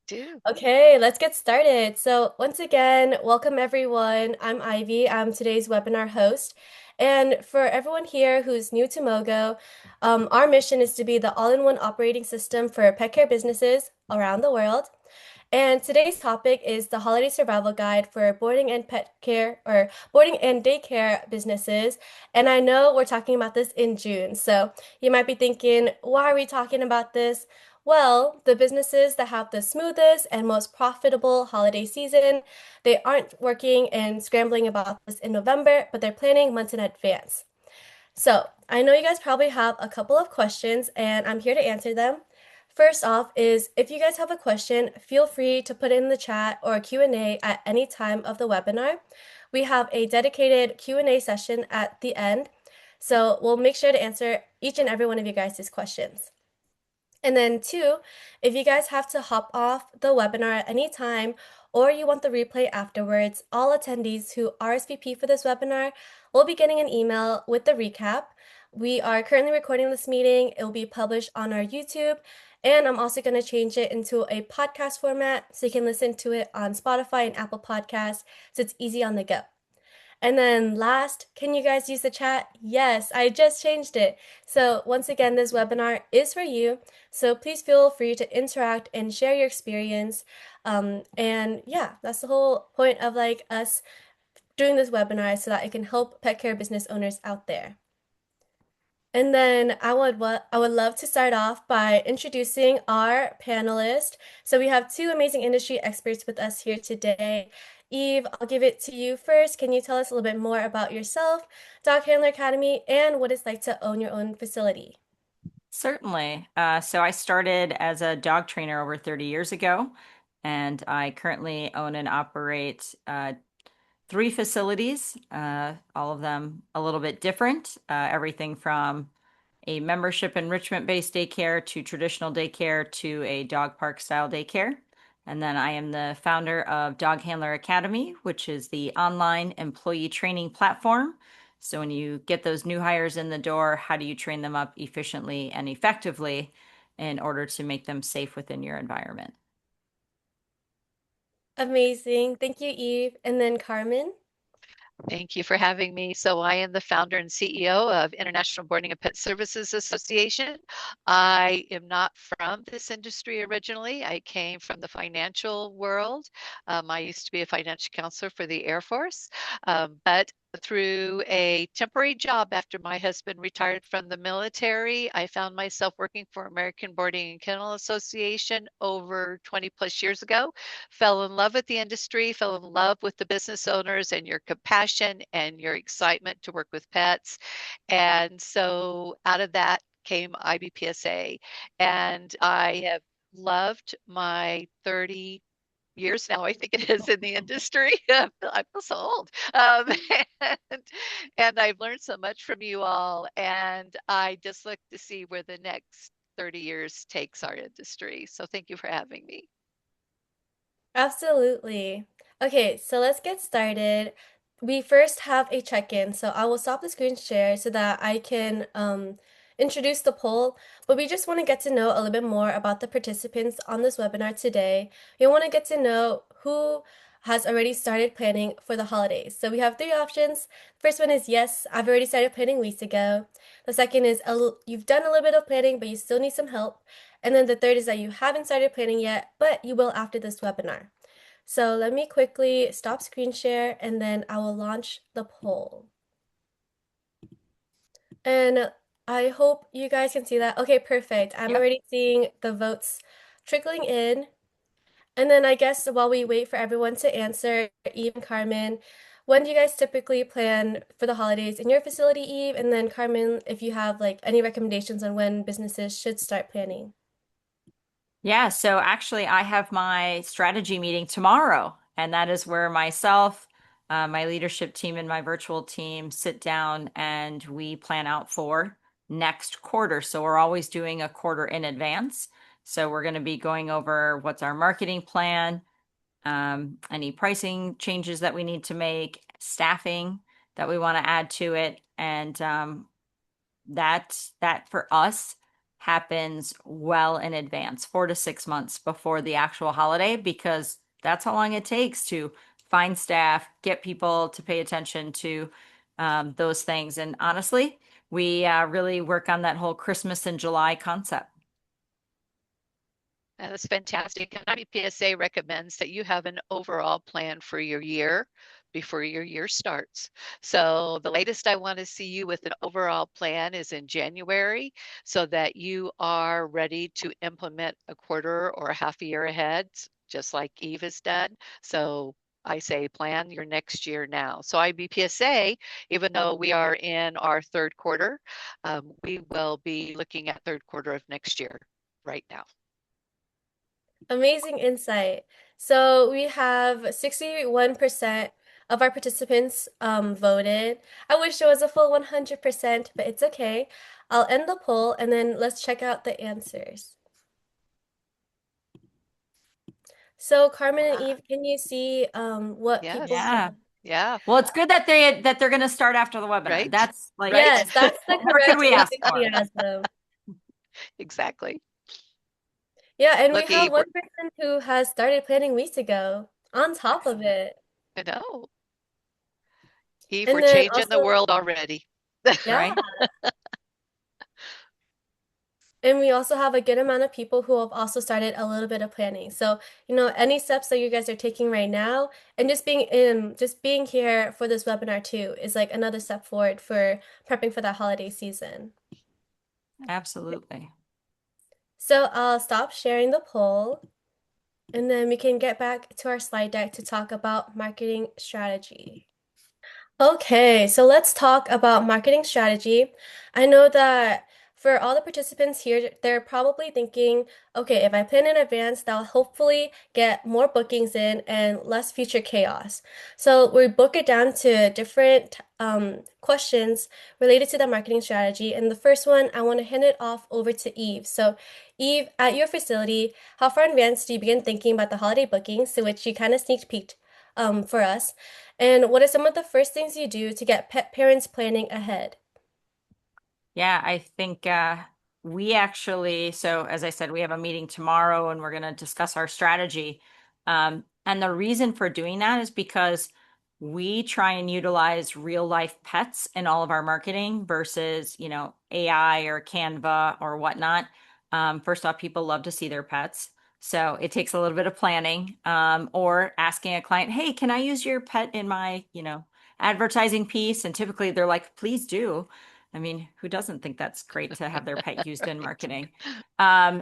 Do. Okay, let's get started. So, once again, welcome everyone. I'm Ivy. I'm today's webinar host. And for everyone here who's new to Mogo, our mission is to be the all-in-one operating system for pet care businesses around the world. And today's topic is the holiday survival guide for boarding and pet care or boarding and daycare businesses. And I know we're talking about this in June. So you might be thinking, why are we talking about this? Well, the businesses that have the smoothest and most profitable holiday season, they aren't working and scrambling about this in November, but they're planning months in advance. So, I know you guys probably have a couple of questions, and I'm here to answer them. First off is if you guys have a question, feel free to put it in the chat or Q&A at any time of the webinar. We have a dedicated Q&A session at the end, so we'll make sure to answer each and every one of you guys' questions. And then two, if you guys have to hop off the webinar at any time or you want the replay afterwards, all attendees who RSVP for this webinar will be getting an email with the recap. We are currently recording this meeting. It will be published on our YouTube, and I'm also going to change it into a podcast format so you can listen to it on Spotify and Apple Podcasts so it's easy on the go. And then last, can you guys use the chat? Yes, I just changed it. So once again, this webinar is for you. So please feel free to interact and share your experience. And yeah, that's the whole point of like us doing this webinar so that it can help pet care business owners out there. And then I would love to start off by introducing our panelists. So we have two amazing industry experts with us here today. Eve, I'll give it to you first. Can you tell us a little bit more about yourself, Dog Handler Academy, and what it's like to own your own facility? Certainly. So I started as a dog trainer over 30 years ago, and I currently own and operate three facilities, all of them a little bit different. Everything from a membership enrichment-based daycare to traditional daycare to a dog park style daycare. And then I am the founder of Dog Handler Academy, which is the online employee training platform. So when you get those new hires in the door, how do you train them up efficiently and effectively in order to make them safe within your environment? Amazing. Thank you, Eve. And then Carmen. Thank you for having me. So I am the founder and CEO of International Boarding and Pet Services Association. I am not from this industry originally. I came from the financial world. I used to be a financial counselor for the Air Force, but through a temporary job after my husband retired from the military, I found myself working for American Boarding and Kennel Association over 20 plus years ago. Fell in love with the industry, fell in love with the business owners and your compassion and your excitement to work with pets. And so out of that came IBPSA. And I have loved my 30 years now, I think it is in the industry. I feel so old. And, and I've learned so much from you all. And I just look to see where the next 30 years takes our industry. So thank you for having me. Absolutely. Okay, so let's get started. We first have a check-in, so I will stop the screen share so that I can introduce the poll. But we just want to get to know a little bit more about the participants on this webinar today. We want to get to know who has already started planning for the holidays. So we have three options. First one is yes, I've already started planning weeks ago. The second is you've done a little bit of planning, but you still need some help. And then the third is that you haven't started planning yet, but you will after this webinar. So let me quickly stop screen share and then I will launch the poll. And I hope you guys can see that. Okay, perfect. I'm Yep. already seeing the votes trickling in. And then I guess while we wait for everyone to answer, Eve and Carmen, when do you guys typically plan for the holidays in your facility, Eve? And then Carmen, if you have like any recommendations on when businesses should start planning. Yeah, so actually, I have my strategy meeting tomorrow, and that is where myself, my leadership team, and my virtual team sit down and we plan out for next quarter. So we're always doing a quarter in advance. So we're going to be going over what's our marketing plan, any pricing changes that we need to make, staffing that we want to add to it, and that for us happens well in advance, 4 to 6 months before the actual holiday, because that's how long it takes to find staff, get people to pay attention to those things. And honestly, we really work on that whole Christmas in July concept. That's fantastic. And IBPSA recommends that you have an overall plan for your year before your year starts. So the latest I want to see you with an overall plan is in January so that you are ready to implement a quarter or a half a year ahead, just like Eve has done. So I say plan your next year now. So IBPSA, even though we are in our third quarter, we will be looking at third quarter of next year right now. Amazing insight. So we have 61% of our participants voted. I wish it was a full 100%, but it's okay. I'll end the poll and then let's check out the answers. So Carmen and Eve, can you see what people Yes. Yeah. Yeah. Well, it's good that they're going to start after the webinar. Right. That's like, Right. Yes, that's the what more could correct we ask for? enthusiasm. Exactly. Yeah, and we Look, have Eve, one person who has started planning weeks ago on top of it. I know. Eve, And we're then changing the also, world already. yeah, Right? and we also have a good amount of people who have also started a little bit of planning. So, any steps that you guys are taking right now, and just being here for this webinar too is like another step forward for prepping for that holiday season. Absolutely. So I'll stop sharing the poll, and then we can get back to our slide deck to talk about marketing strategy. Okay, so let's talk about marketing strategy. I know that for all the participants here, they're probably thinking, okay, if I plan in advance, that'll hopefully get more bookings in and less future chaos. So we book it down to different questions related to the marketing strategy. And the first one, I want to hand it off over to Eve. So Eve, at your facility, how far in advance do you begin thinking about the holiday bookings, to which you kind of sneak peeked for us? And what are some of the first things you do to get pet parents planning ahead? Yeah, I think we actually, so as I said, we have a meeting tomorrow and we're going to discuss our strategy. And the reason for doing that is because we try and utilize real life pets in all of our marketing versus, AI or Canva or whatnot. First off, people love to see their pets. So it takes a little bit of planning, or asking a client, hey, can I use your pet in my, advertising piece? And typically they're like, please do. I mean, who doesn't think that's great to have their pet used in marketing?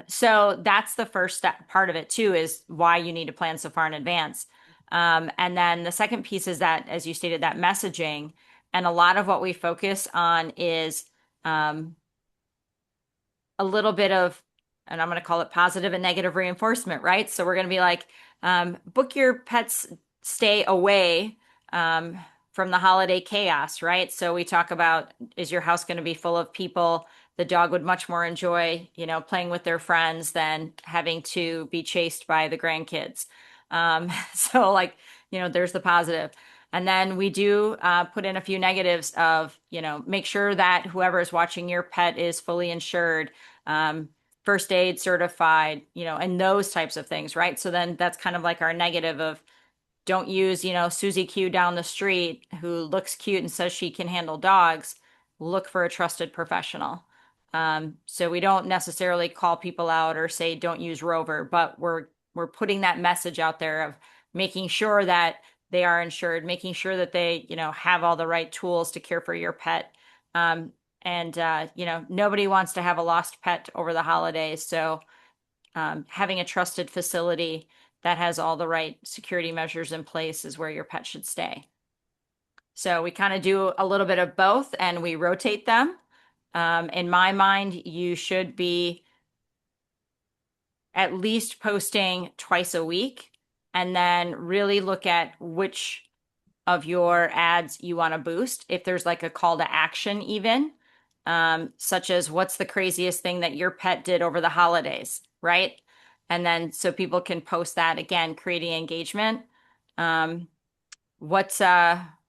So that's the first step, part of it too, is why you need to plan so far in advance. And then the second piece is that, as you stated, that messaging. And a lot of what we focus on is a little bit of, and I'm going to call it positive and negative reinforcement, right? So we're going to be like, book your pet's stay away from the holiday chaos, right? So we talk about, is your house going to be full of people? The dog would much more enjoy, playing with their friends than having to be chased by the grandkids. So like, there's the positive. And then we do put in a few negatives of, make sure that whoever is watching your pet is fully insured, first aid certified, and those types of things, right? So then that's kind of like our negative of, don't use, Susie Q down the street who looks cute and says she can handle dogs. Look for a trusted professional. So we don't necessarily call people out or say don't use Rover, but we're putting that message out there of making sure that they are insured, making sure that they, have all the right tools to care for your pet. And nobody wants to have a lost pet over the holidays. So having a trusted facility that has all the right security measures in place is where your pet should stay. So we kind of do a little bit of both and we rotate them. In my mind, you should be at least posting twice a week and then really look at which of your ads you want to boost. If there's like a call to action, even such as what's the craziest thing that your pet did over the holidays, right? And then so people can post that again, creating engagement. What's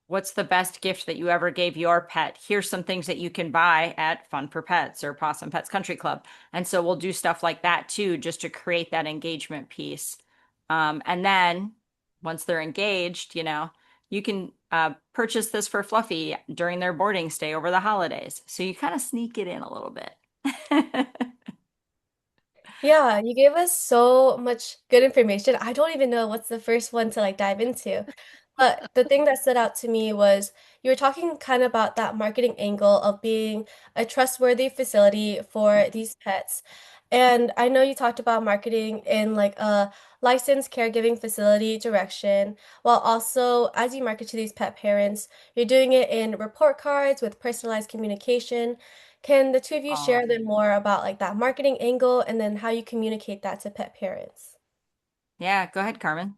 what's the best gift that you ever gave your pet? Here's some things that you can buy at Fun for Pets or Possum Pets Country Club. And so we'll do stuff like that too, just to create that engagement piece. And then once they're engaged, you can purchase this for Fluffy during their boarding stay over the holidays. So you kind of sneak it in a little bit. Yeah, you gave us so much good information. I don't even know what's the first one to like dive into. But the thing that stood out to me was you were talking kind of about that marketing angle of being a trustworthy facility for these pets. And I know you talked about marketing in like a licensed caregiving facility direction, while also as you market to these pet parents, you're doing it in report cards with personalized communication. Can the two of you Oh, share a bit more about like that marketing angle and then how you communicate that to pet parents? yeah, go ahead, Carmen.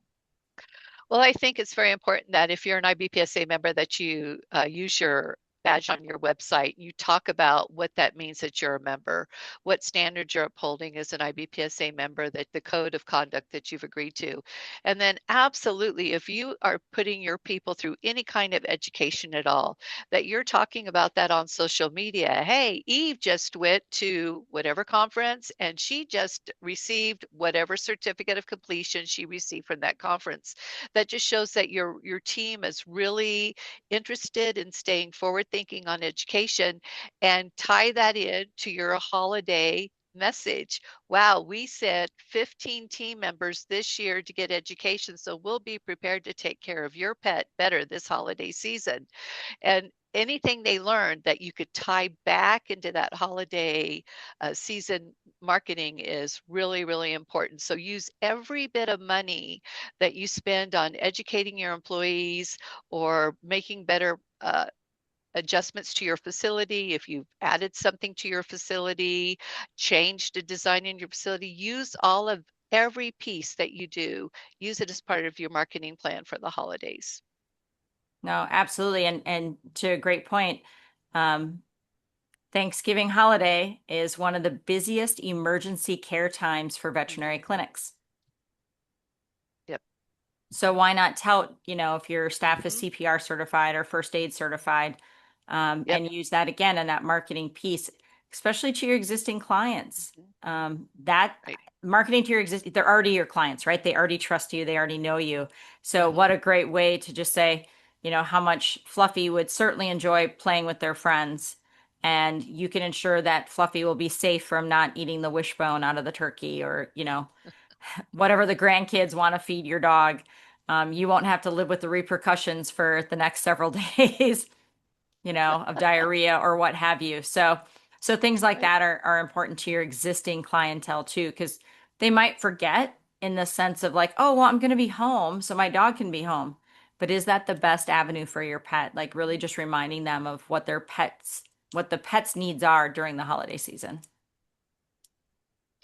Well, I think it's very important that if you're an IBPSA member, that you use your badge on your website. You talk about what that means that you're a member, what standards you're upholding as an IBPSA member, that the code of conduct that you've agreed to. And then absolutely, if you are putting your people through any kind of education at all, that you're talking about that on social media. Hey, Eve just went to whatever conference and she just received whatever certificate of completion she received from that conference. That just shows that your team is really interested in staying forward thinking on education, and tie that in to your holiday message. Wow, we sent 15 team members this year to get education, so we'll be prepared to take care of your pet better this holiday season. And anything they learned that you could tie back into that holiday season marketing is really, really important. So use every bit of money that you spend on educating your employees or making better adjustments to your facility. If you've added something to your facility, changed a design in your facility, use all of every piece that you do, use it as part of your marketing plan for the holidays. No, absolutely. And to a great point, um, Thanksgiving holiday is one of the busiest emergency care times for veterinary Mhm. clinics. Yep. So why not tout, if your staff is Mhm. CPR certified or first aid certified, Yep. and use that again in that marketing piece, especially to your existing clients. Mhm. That Right. marketing to your existing, they're already your clients, right? They already trust you, they already know you. So Mhm. what a great way to just say, how much Fluffy would certainly enjoy playing with their friends. And you can ensure that Fluffy will be safe from not eating the wishbone out of the turkey or, whatever the grandkids want to feed your dog. You won't have to live with the repercussions for the next several days, of diarrhea or what have you. So things like Right. that are important to your existing clientele too, because they might forget in the sense of like, oh, well, I'm going to be home, so my dog can be home. But is that the best avenue for your pet? Like really just reminding them of what the pet's needs are during the holiday season.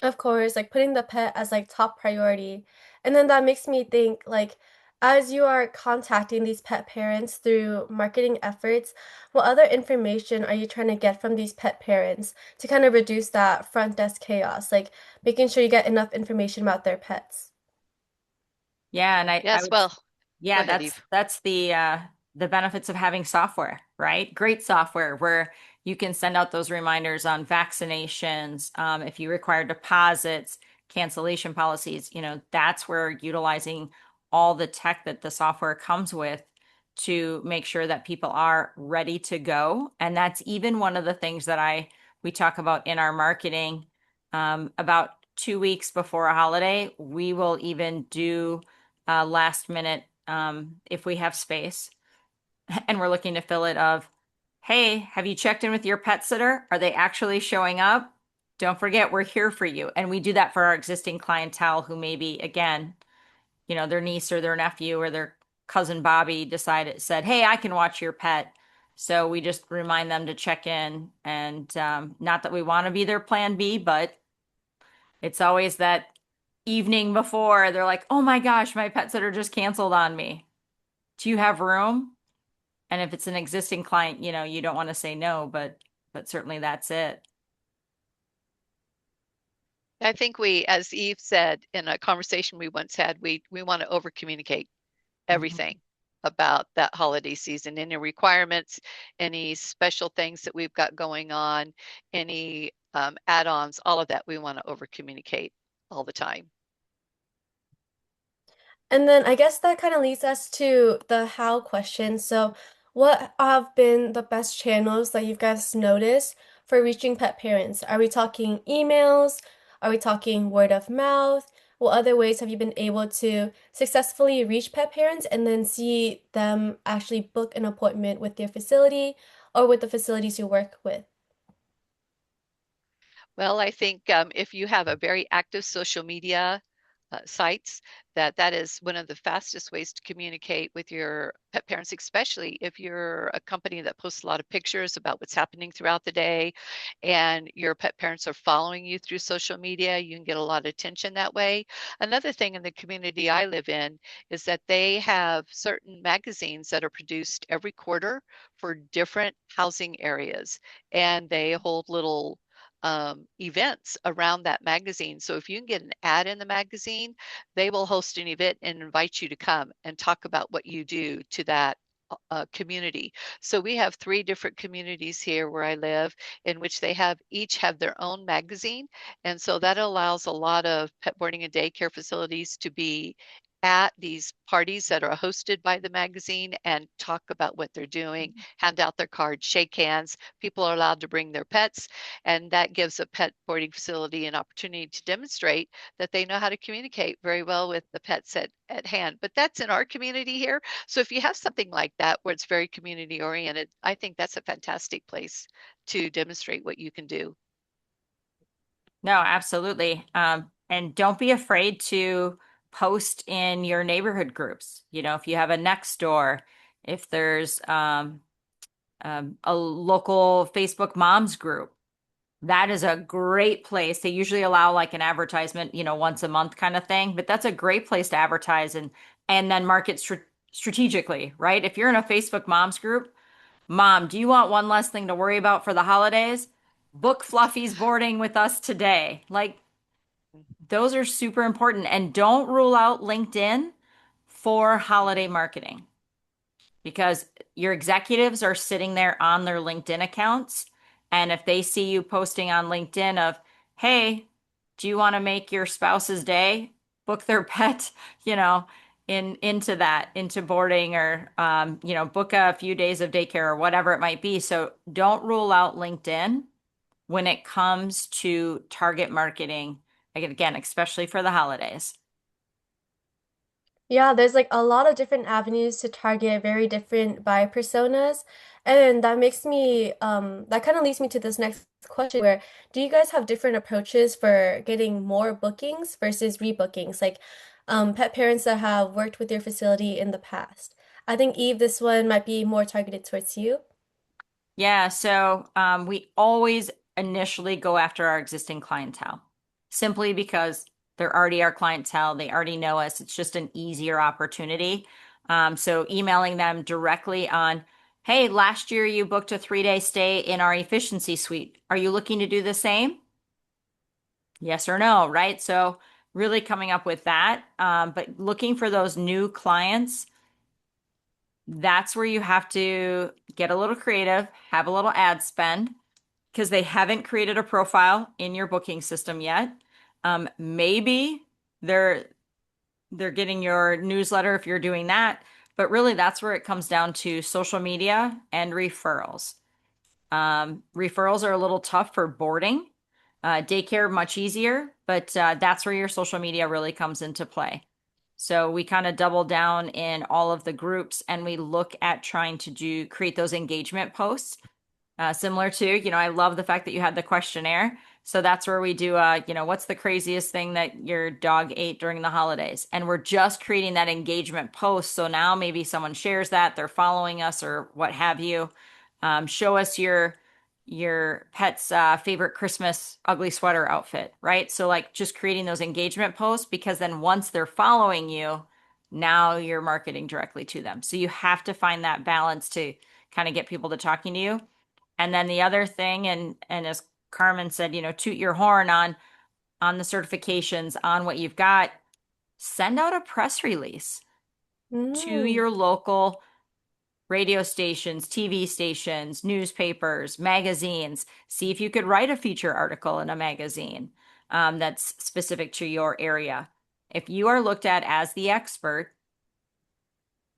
Of course, like putting the pet as like top priority. And then that makes me think like as you are contacting these pet parents through marketing efforts, what other information are you trying to get from these pet parents to kind of reduce that front desk chaos, like making sure you get enough information about their pets? Yeah, and I Yes. would Well, go Yeah, ahead, that's Eve. that's the benefits of having software, right? Great software where you can send out those reminders on vaccinations, if you require deposits, cancellation policies, that's where utilizing all the tech that the software comes with to make sure that people are ready to go. And that's even one of the things that we talk about in our marketing. About 2 weeks before a holiday, we will even do last minute, if we have space and we're looking to fill it, of, hey, have you checked in with your pet sitter? Are they actually showing up? Don't forget, we're here for you. And we do that for our existing clientele who maybe, again, their niece or their nephew or their cousin Bobby said, hey, I can watch your pet. So we just remind them to check in. And not that we want to be their plan B, but it's always that evening before they're like, oh my gosh, my pet sitter just canceled on me. Do you have room? And if it's an existing client, you don't want to say no, but certainly that's it. I think we, as Eve said in a conversation we once had, we want to over communicate Mhm. everything. about that holiday season, any requirements, any special things that we've got going on, any add-ons, all of that we want to over communicate all the time. And then I guess that kind of leads us to the how question. So, what have been the best channels that you guys noticed for reaching pet parents? Are we talking emails? Are we talking word of mouth? What other ways have you been able to successfully reach pet parents and then see them actually book an appointment with your facility or with the facilities you work with? Well, I think if you have a very active social media sites, that is one of the fastest ways to communicate with your pet parents, especially if you're a company that posts a lot of pictures about what's happening throughout the day and your pet parents are following you through social media. You can get a lot of attention that way. Another thing in the community I live in is that they have certain magazines that are produced every quarter for different housing areas, and they hold little events around that magazine. So if you can get an ad in the magazine, they will host an event and invite you to come and talk about what you do to that community. So we have three different communities here where I live in which they have each have their own magazine. And so that allows a lot of pet boarding and daycare facilities to be at these parties that are hosted by the magazine and talk about what they're doing, hand out their cards, shake hands. People are allowed to bring their pets, and that gives a pet boarding facility an opportunity to demonstrate that they know how to communicate very well with the pets at hand. But that's in our community here. So if you have something like that where it's very community oriented, I think that's a fantastic place to demonstrate what you can do. No, absolutely. And don't be afraid to post in your neighborhood groups. You know, if you have a next door, if there's a local Facebook moms group, that is a great place. They usually allow like an advertisement, once a month kind of thing, but that's a great place to advertise and then market strategically, right? If you're in a Facebook moms group, Mom, do you want one less thing to worry about for the holidays? Book Fluffy's boarding with us today. Like those are super important. And don't rule out LinkedIn for holiday marketing because your executives are sitting there on their LinkedIn accounts. And if they see you posting on LinkedIn of, hey, do you want to make your spouse's day? Book their pet, you know, into boarding or book a few days of daycare or whatever it might be. So don't rule out LinkedIn when it comes to target marketing, again, especially for the holidays. Yeah, there's like a lot of different avenues to target very different buyer personas. And that makes me, that kind of leads me to this next question where do you guys have different approaches for getting more bookings versus rebookings? Like pet parents that have worked with your facility in the past. I think Eve, this one might be more targeted towards you. Yeah, so we always initially go after our existing clientele simply because they're already our clientele. They already know us. It's just an easier opportunity. So emailing them directly on, hey, last year you booked a 3-day stay in our efficiency suite. Are you looking to do the same? Yes or no, right? So really coming up with that. But looking for those new clients, that's where you have to get a little creative, have a little ad spend because they haven't created a profile in your booking system yet. Maybe they're getting your newsletter if you're doing that, but really that's where it comes down to social media and referrals. Referrals are a little tough for boarding. Daycare much easier, but that's where your social media really comes into play. So we kind of double down in all of the groups and we look at trying to create those engagement posts. Similar to, I love the fact that you had the questionnaire. So that's where we do, what's the craziest thing that your dog ate during the holidays? And we're just creating that engagement post. So now maybe someone shares that, they're following us or what have you. Show us your pet's favorite Christmas ugly sweater outfit, right? So like just creating those engagement posts because then once they're following you, now you're marketing directly to them. So you have to find that balance to kind of get people to talking to you. And then the other thing, and as Carmen said, toot your horn on the certifications, on what you've got, send out a press release. to Mm. your local radio stations, TV stations, newspapers, magazines. See if you could write a feature article in a magazine that's specific to your area. If you are looked at as the expert,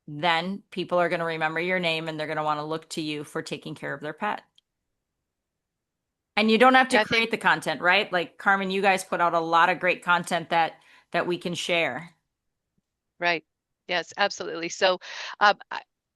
then people are going to remember your name and they're going to want to look to you for taking care of their pet. And you don't have to I think create the content, right? Like Carmen, you guys put out a lot of great content that we can share. right. Yes, absolutely. So,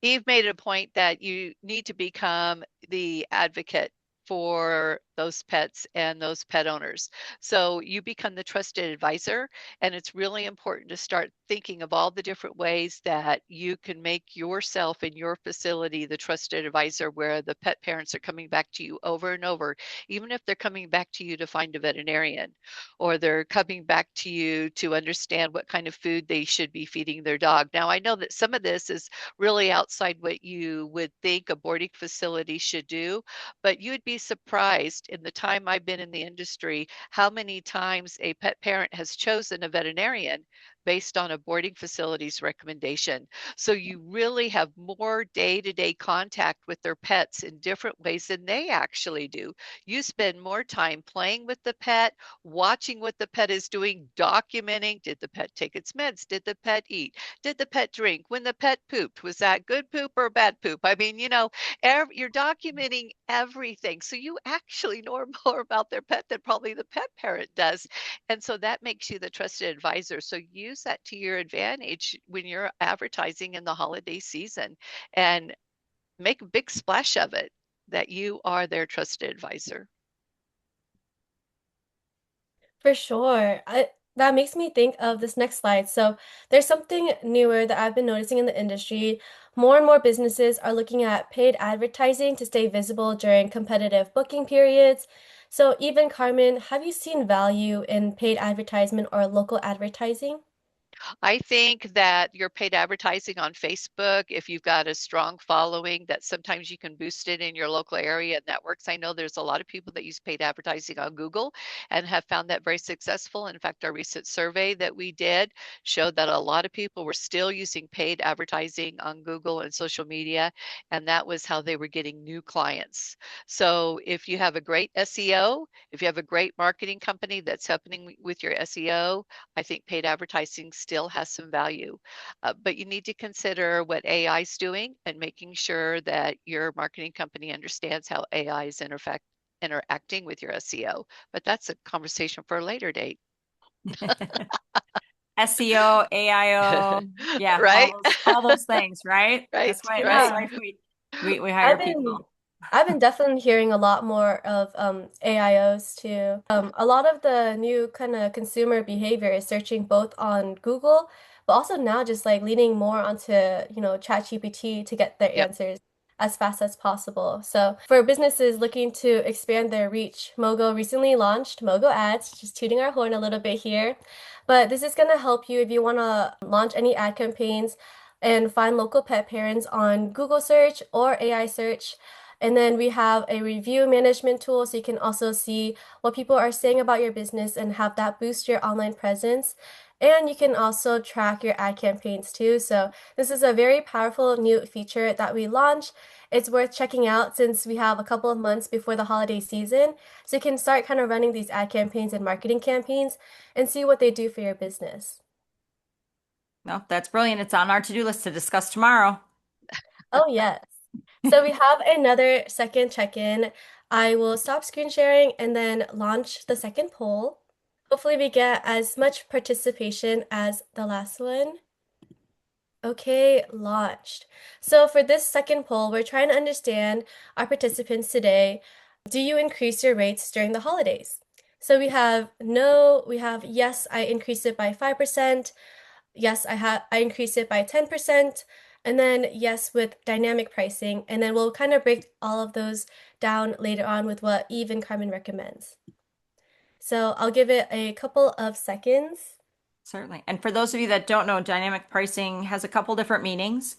Eve made it a point that you need to become the advocate for those pets and those pet owners. So you become the trusted advisor, and it's really important to start thinking of all the different ways that you can make yourself and your facility the trusted advisor where the pet parents are coming back to you over and over, even if they're coming back to you to find a veterinarian or they're coming back to you to understand what kind of food they should be feeding their dog. Now, I know that some of this is really outside what you would think a boarding facility should do, but you'd be surprised in the time I've been in the industry how many times a pet parent has chosen a veterinarian based on a boarding facility's recommendation. So you really have more day-to-day contact with their pets in different ways than they actually do. You spend more time playing with the pet, watching what the pet is doing, documenting, did the pet take its meds? Did the pet eat? Did the pet drink? When the pet pooped, was that good poop or bad poop? I mean, you're documenting everything. So you actually know more about their pet than probably the pet parent does. And so that makes you the trusted advisor. So use that to your advantage when you're advertising in the holiday season and make a big splash of it that you are their trusted advisor. For sure. That makes me think of this next slide. So, there's something newer that I've been noticing in the industry. More and more businesses are looking at paid advertising to stay visible during competitive booking periods. So, even Carmen, have you seen value in paid advertisement or local advertising? I think that your paid advertising on Facebook, if you've got a strong following, that sometimes you can boost it in your local area and that works. I know there's a lot of people that use paid advertising on Google and have found that very successful. In fact, our recent survey that we did showed that a lot of people were still using paid advertising on Google and social media, and that was how they were getting new clients. So if you have a great SEO, if you have a great marketing company that's helping with your SEO, I think paid advertising still has some value. But you need to consider what AI is doing and making sure that your marketing company understands how AI is interacting with your SEO. But that's a conversation for a later date. SEO, AIO, yeah, Right? all those things, right? Right? That's Right? Yeah. why we hire I've been people. I've been definitely hearing a lot more of AIOs too. A lot of the new kind of consumer behavior is searching both on Google, but also now just like leaning more onto, ChatGPT to get their Yep. answers as fast as possible. So for businesses looking to expand their reach, Mogo recently launched Mogo Ads, just tooting our horn a little bit here. But this is going to help you if you want to launch any ad campaigns and find local pet parents on Google search or AI search. And then we have a review management tool so you can also see what people are saying about your business and have that boost your online presence. And you can also track your ad campaigns too. So this is a very powerful new feature that we launched. It's worth checking out since we have a couple of months before the holiday season. So you can start kind of running these ad campaigns and marketing campaigns and see what they do for your business. No, that's brilliant. It's on our to-do list to discuss tomorrow. Oh, yes. So we have another second check-in. I will stop screen sharing and then launch the second poll. Hopefully we get as much participation as the last one. Okay, launched. So for this second poll, we're trying to understand our participants today. Do you increase your rates during the holidays? So we have no, we have yes, I increased it by 5%. Yes, I increased it by 10%, and then yes with dynamic pricing, and then we'll kind of break all of those down later on with what Eve and Carmen recommends. So I'll give it a couple of seconds. Certainly. And for those of you that don't know, dynamic pricing has a couple different meanings.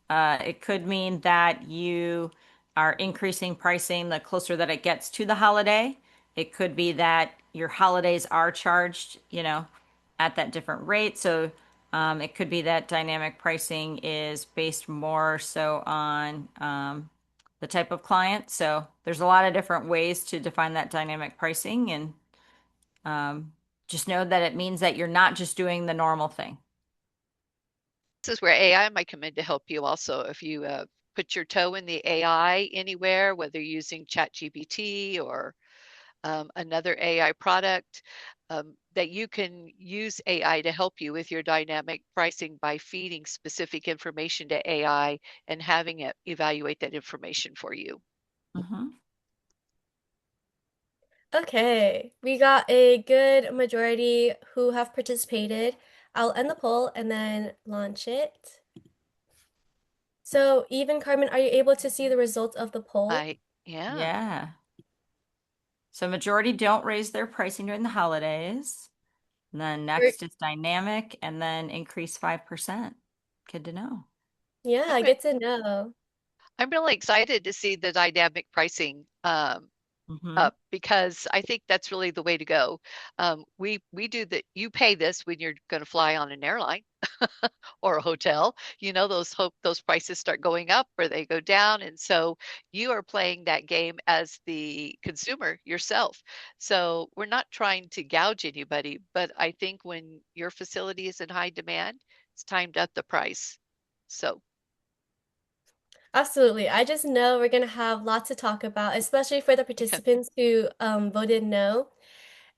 It could mean that you are increasing pricing the closer that it gets to the holiday. It could be that your holidays are charged, at that different rate. So It could be that dynamic pricing is based more so on the type of client. So there's a lot of different ways to define that dynamic pricing, and um, just know that it means that you're not just doing the normal thing. This is where AI might come in to help you also. If you put your toe in the AI anywhere, whether you're using ChatGPT or another AI product, that you can use AI to help you with your dynamic pricing by feeding specific information to AI and having it evaluate that information for you. Mhm. Okay, we got a good majority who have participated. I'll end the poll and then launch it. So, Eve and Carmen, are you able to see the results of the poll? Yeah. Yeah. So majority don't raise their pricing during the holidays. And then We're- next is dynamic and then increase 5%. Good to know. yeah, I'm good to know. I'm really excited to see the dynamic pricing Hmm. up because I think that's really the way to go. We do that. You pay this when you're going to fly on an airline or a hotel. You know those prices start going up or they go down, and so you are playing that game as the consumer yourself. So we're not trying to gouge anybody, but I think when your facility is in high demand, it's time to up the price. So Absolutely. I just know we're going to have lots to talk about, especially for the participants who voted no.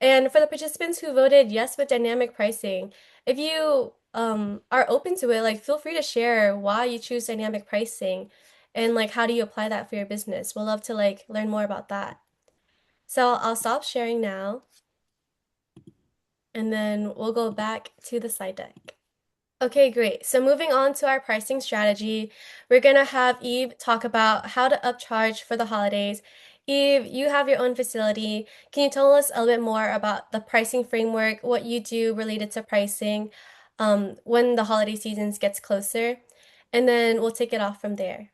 And for the participants who voted yes with dynamic pricing, if you are open to it, like feel free to share why you choose dynamic pricing and like how do you apply that for your business. We'll love to like learn more about that. So I'll stop sharing now and then we'll go back to the slide deck. Okay, great. So moving on to our pricing strategy, we're gonna have Eve talk about how to upcharge for the holidays. Eve, you have your own facility. Can you tell us a little bit more about the pricing framework, what you do related to pricing, when the holiday seasons gets closer? And then we'll take it off from there.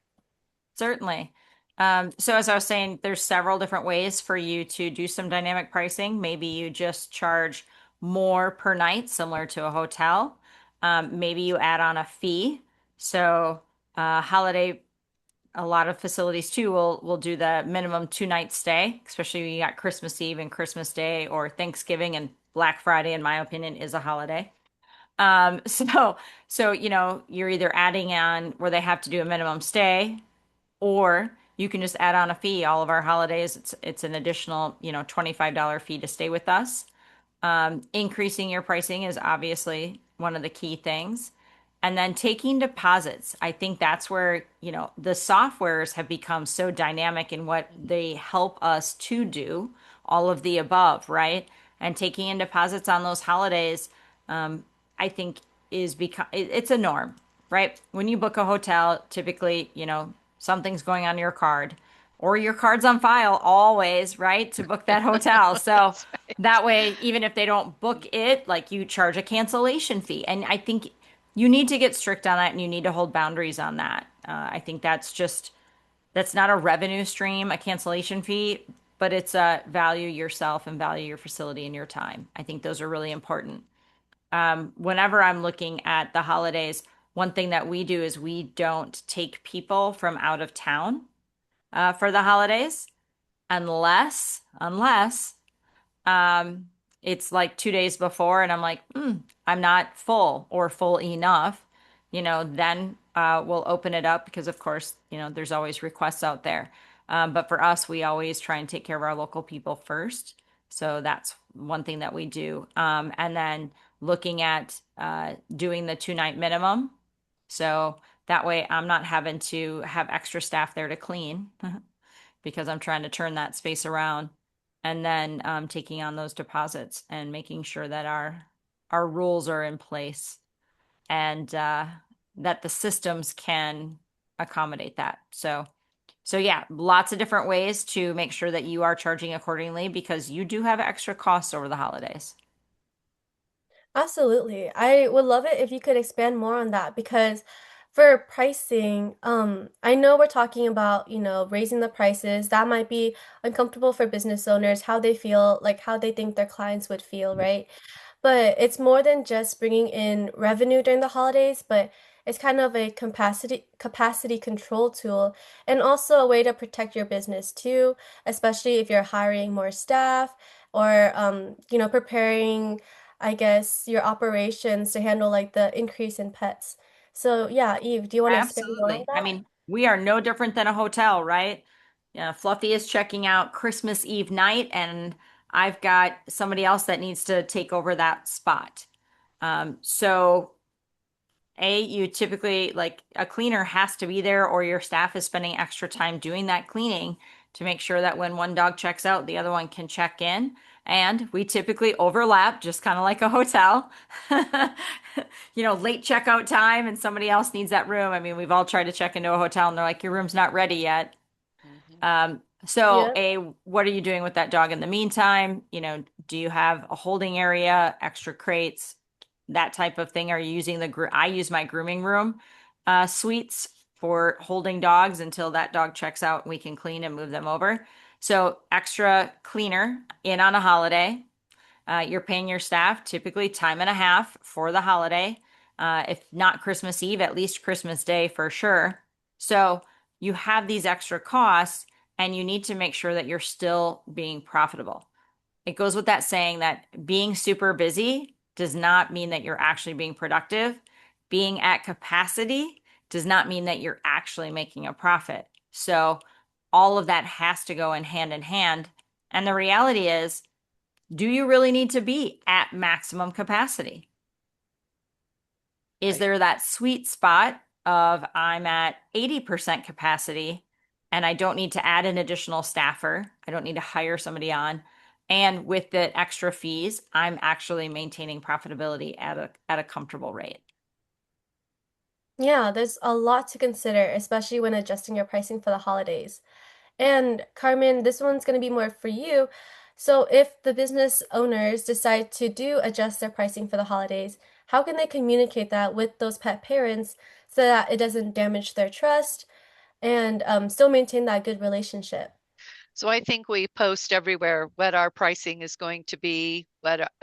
Certainly. So as I was saying, there's several different ways for you to do some dynamic pricing. Maybe you just charge more per night, similar to a hotel. Maybe you add on a fee. So holiday, a lot of facilities too will do the minimum 2 night stay, especially when you got Christmas Eve and Christmas Day or Thanksgiving, and Black Friday, in my opinion, is a holiday. So you're either adding on where they have to do a minimum stay, or you can just add on a fee. All of our holidays, it's an additional, $25 fee to stay with us. Increasing your pricing is obviously one of the key things. And then taking deposits. I think that's where, the softwares have become so dynamic in what they help us to do, all of the above, right? And taking in deposits on those holidays, I think it's a norm, right? When you book a hotel, typically, something's going on your card or your card's on file always, right? To book that hotel. So that's right. that way, even if they don't book it, like you charge a cancellation fee. And I think you need to get strict on that and you need to hold boundaries on that. I think that's not a revenue stream, a cancellation fee, but it's a value yourself and value your facility and your time. I think those are really important. Whenever I'm looking at the holidays, one thing that we do is we don't take people from out of town for the holidays unless um, it's like 2 days before, and I'm like, I'm not full or full enough, then we'll open it up because, of course, there's always requests out there. But for us, we always try and take care of our local people first. So that's one thing that we do. And then looking at doing the 2 night minimum. So that way I'm not having to have extra staff there to clean because I'm trying to turn that space around, and then taking on those deposits and making sure that our rules are in place, and that the systems can accommodate that. So yeah, lots of different ways to make sure that you are charging accordingly because you do have extra costs over the holidays. Absolutely. I would love it if you could expand more on that because for pricing, I know we're talking about, raising the prices. That might be uncomfortable for business owners, how they feel, like how they think their clients would feel, right? but it's more than just bringing in revenue during the holidays, but it's kind of a capacity control tool and also a way to protect your business too, especially if you're hiring more staff or preparing, I guess, your operations to handle like the increase in pets. So yeah, Eve, do you want to expand more on Absolutely. I that? mean, we are no different than a hotel, right? Yeah, Fluffy is checking out Christmas Eve night, and I've got somebody else that needs to take over that spot. So you typically like a cleaner has to be there, or your staff is spending extra time doing that cleaning to make sure that when one dog checks out, the other one can check in. And we typically overlap, just kind of like a hotel. Late checkout time and somebody else needs that room. I mean, we've all tried to check into a hotel and they're like, your room's not ready yet. Mhm. So Yeah. what are you doing with that dog in the meantime? Do you have a holding area, extra crates, that type of thing? Are you using I use my grooming room suites for holding dogs until that dog checks out and we can clean and move them over. So extra cleaner in on a holiday. You're paying your staff typically time and a half for the holiday. If not Christmas Eve, at least Christmas Day for sure. So you have these extra costs and you need to make sure that you're still being profitable. It goes with that saying that being super busy does not mean that you're actually being productive. Being at capacity does not mean that you're actually making a profit. So all of that has to go in hand in hand. And the reality is, do you really need to be at maximum capacity? Is Right. there that sweet spot of I'm at 80% capacity and I don't need to add an additional staffer? I don't need to hire somebody on. And with the extra fees, I'm actually maintaining profitability at a comfortable rate. Yeah, there's a lot to consider, especially when adjusting your pricing for the holidays. And Carmen, this one's going to be more for you. So, if the business owners decide to do adjust their pricing for the holidays, how can they communicate that with those pet parents so that it doesn't damage their trust and still maintain that good relationship? So I think we post everywhere what our pricing is going to be,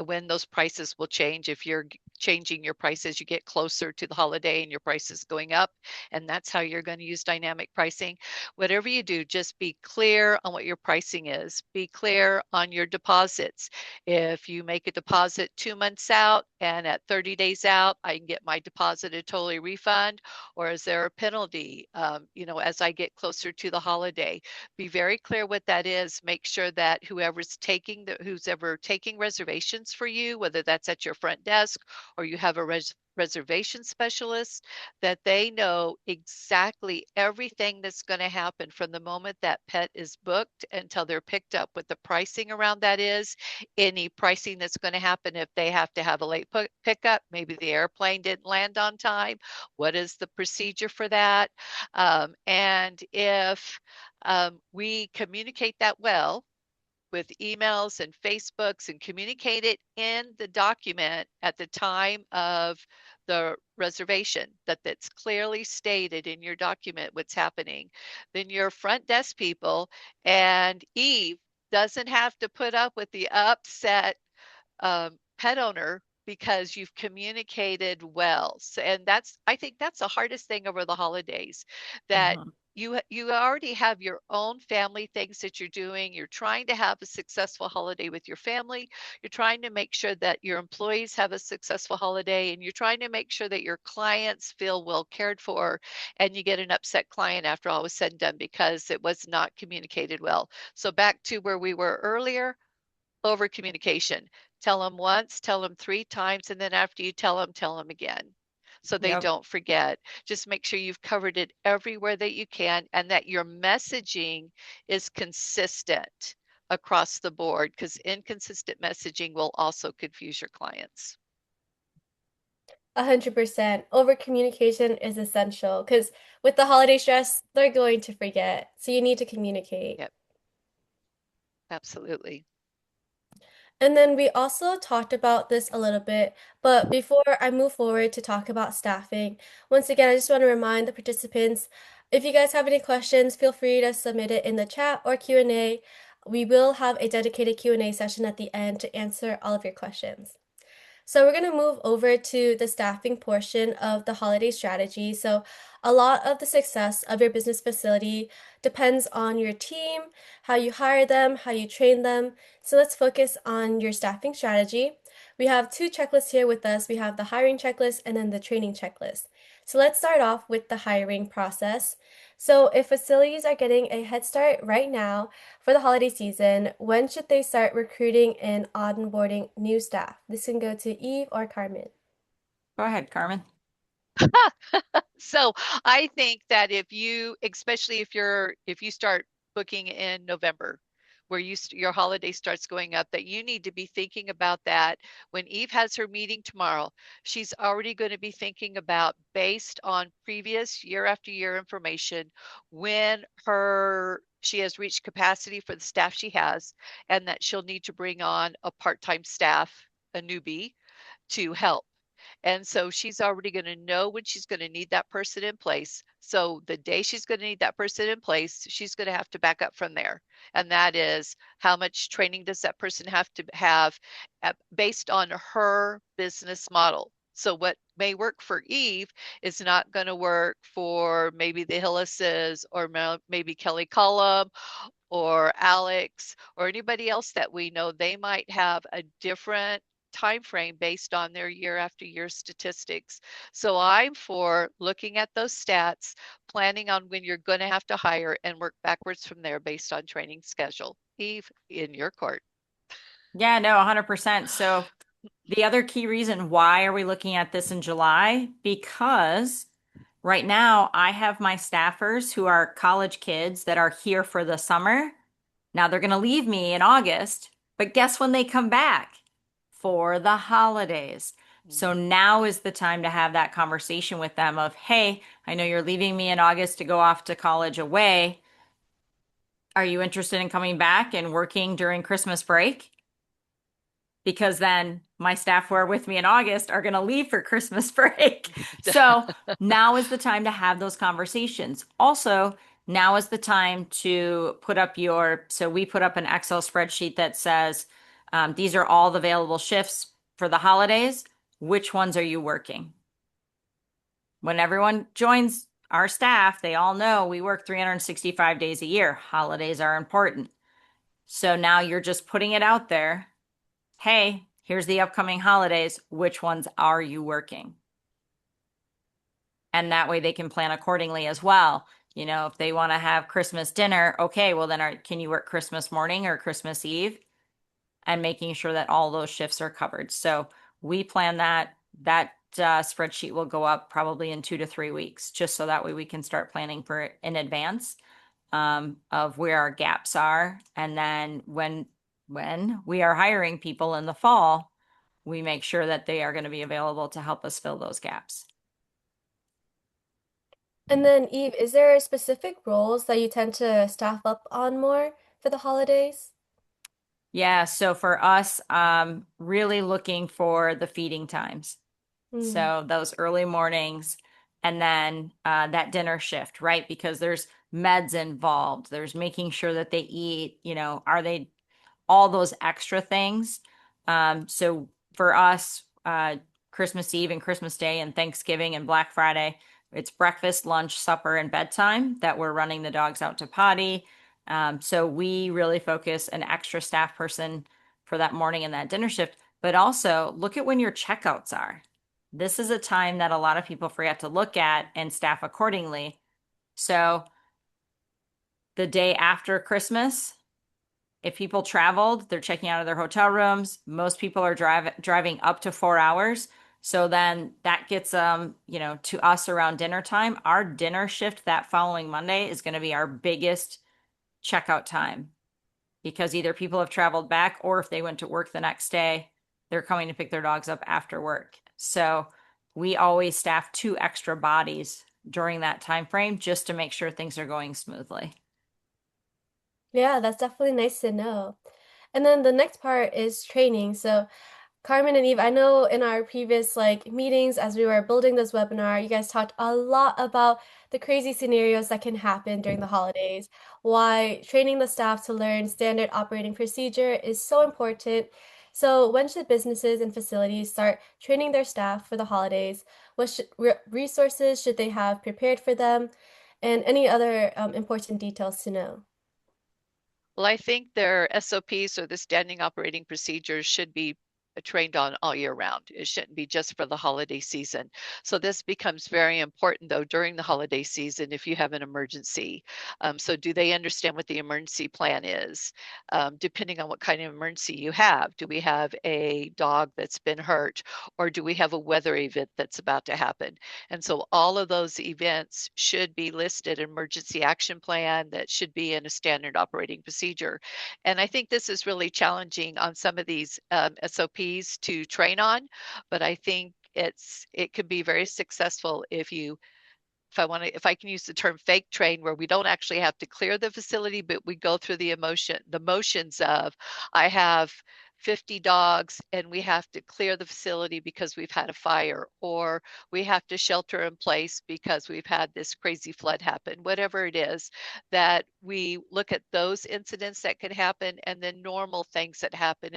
when those prices will change. If you're changing your prices, you get closer to the holiday and your price is going up, and that's how you're going to use dynamic pricing. Whatever you do, just be clear on what your pricing is. Be clear on your deposits. If you make a deposit 2 months out and at 30 days out, I can get my deposit a totally refund, or is there a penalty, as I get closer to the holiday? Be very clear what that is. Make sure that who's ever taking reservations for you, whether that's at your front desk or you have a reservation specialist, that they know exactly everything that's going to happen from the moment that pet is booked until they're picked up, what the pricing around that is, any pricing that's going to happen if they have to have a late pickup, maybe the airplane didn't land on time, what is the procedure for that? And if we communicate that well with emails and Facebooks and communicate it in the document at the time of the reservation, that's clearly stated in your document what's happening, then your front desk people and Eve doesn't have to put up with the upset pet owner because you've communicated well. So, and I think that's the hardest thing over the holidays, that Mhm. you already have your own family things that you're doing. You're trying to have a successful holiday with your family. You're trying to make sure that your employees have a successful holiday, and you're trying to make sure that your clients feel well cared for, and you get an upset client after all was said and done because it was not communicated well. So back to where we were earlier, over communication. Tell them once, tell them 3 times, and then after you tell them again so they Yep. don't forget. Just make sure you've covered it everywhere that you can and that your messaging is consistent across the board, because inconsistent messaging will also confuse your clients. 100%. Over communication is essential because with the holiday stress, they're going to forget. So you need to communicate. Yep, absolutely. And then we also talked about this a little bit, but before I move forward to talk about staffing, once again, I just want to remind the participants, if you guys have any questions, feel free to submit it in the chat or Q&A. We will have a dedicated Q&A session at the end to answer all of your questions. So we're going to move over to the staffing portion of the holiday strategy. So a lot of the success of your business facility depends on your team, how you hire them, how you train them. So let's focus on your staffing strategy. We have two checklists here with us. We have the hiring checklist and then the training checklist. So let's start off with the hiring process. So if facilities are getting a head start right now for the holiday season, when should they start recruiting and onboarding new staff? This can go to Eve or Carmen. Go ahead, Carmen. So I think that especially if you start booking in November, where your holiday starts going up, that you need to be thinking about that when Eve has her meeting tomorrow. She's already going to be thinking about, based on previous year after year information, when she has reached capacity for the staff she has, and that she'll need to bring on a part-time staff, a newbie, to help. And so she's already going to know when she's going to need that person in place. So the day she's going to need that person in place, she's going to have to back up from there. And that is, how much training does that person have to have based on her business model? So what may work for Eve is not going to work for maybe the Hillises or maybe Kelly Cullum or Alex or anybody else that we know. They might have a different time frame based on their year after year statistics. So I'm for looking at those stats, planning on when you're going to have to hire, and work backwards from there based on training schedule. Eve, in your court. Yeah, no, 100%. So the other key reason why are we looking at this in July? Because right now I have my staffers who are college kids that are here for the summer. Now they're going to leave me in August, but guess when they come back? For the holidays. So Mhm. now is the time to have that conversation with them of, hey, I know you're leaving me in August to go off to college away. Are you interested in coming back and working during Christmas break? Because then my staff who are with me in August are going to leave for Christmas break. So now is the time to have those conversations. Also, now is the time to put up so we put up an Excel spreadsheet that says, these are all the available shifts for the holidays. Which ones are you working? When everyone joins our staff, they all know we work 365 days a year. Holidays are important. So now you're just putting it out there. Hey, here's the upcoming holidays. Which ones are you working? And that way they can plan accordingly as well. You know, if they want to have Christmas dinner, okay, well then can you work Christmas morning or Christmas Eve? And making sure that all those shifts are covered. So we plan that. That spreadsheet will go up probably in 2 to 3 weeks, just so that way we can start planning for it in advance of where our gaps are. And then when we are hiring people in the fall, we make sure that they are going to be available to help us fill those gaps. And then Eve, is there specific roles that you tend to staff up on more for the holidays? Yeah, so for us, really looking for the feeding times. Mm. So those early mornings and then that dinner shift, right? Because there's meds involved. There's making sure that they eat, are they all those extra things. So for us, Christmas Eve and Christmas Day and Thanksgiving and Black Friday, it's breakfast, lunch, supper, and bedtime that we're running the dogs out to potty. So we really focus an extra staff person for that morning and that dinner shift. But also look at when your checkouts are. This is a time that a lot of people forget to look at and staff accordingly. So the day after Christmas, if people traveled, they're checking out of their hotel rooms. Most people are driving up to 4 hours. So then that gets to us around dinner time. Our dinner shift that following Monday is going to be our biggest checkout time because either people have traveled back or if they went to work the next day, they're coming to pick their dogs up after work. So we always staff 2 extra bodies during that time frame just to make sure things are going smoothly. Yeah, that's definitely nice to know. And then the next part is training. So Carmen and Eve, I know in our previous meetings as we were building this webinar, you guys talked a lot about the crazy scenarios that can happen during the holidays, why training the staff to learn standard operating procedure is so important. So, when should businesses and facilities start training their staff for the holidays? What resources should they have prepared for them? And any other important details to know? Well, I think their SOPs or the standing operating procedures should be trained on all year round. It shouldn't be just for the holiday season. So this becomes very important though during the holiday season if you have an emergency. So do they understand what the emergency plan is? Depending on what kind of emergency you have. Do we have a dog that's been hurt or do we have a weather event that's about to happen? And so all of those events should be listed in emergency action plan that should be in a standard operating procedure. And I think this is really challenging on some of these SOPs to train on, but I think it could be very successful if I can use the term fake train, where we don't actually have to clear the facility, but we go through the motions of, I have 50 dogs and we have to clear the facility because we've had a fire, or we have to shelter in place because we've had this crazy flood happen, whatever it is, that we look at those incidents that could happen and then normal things that happen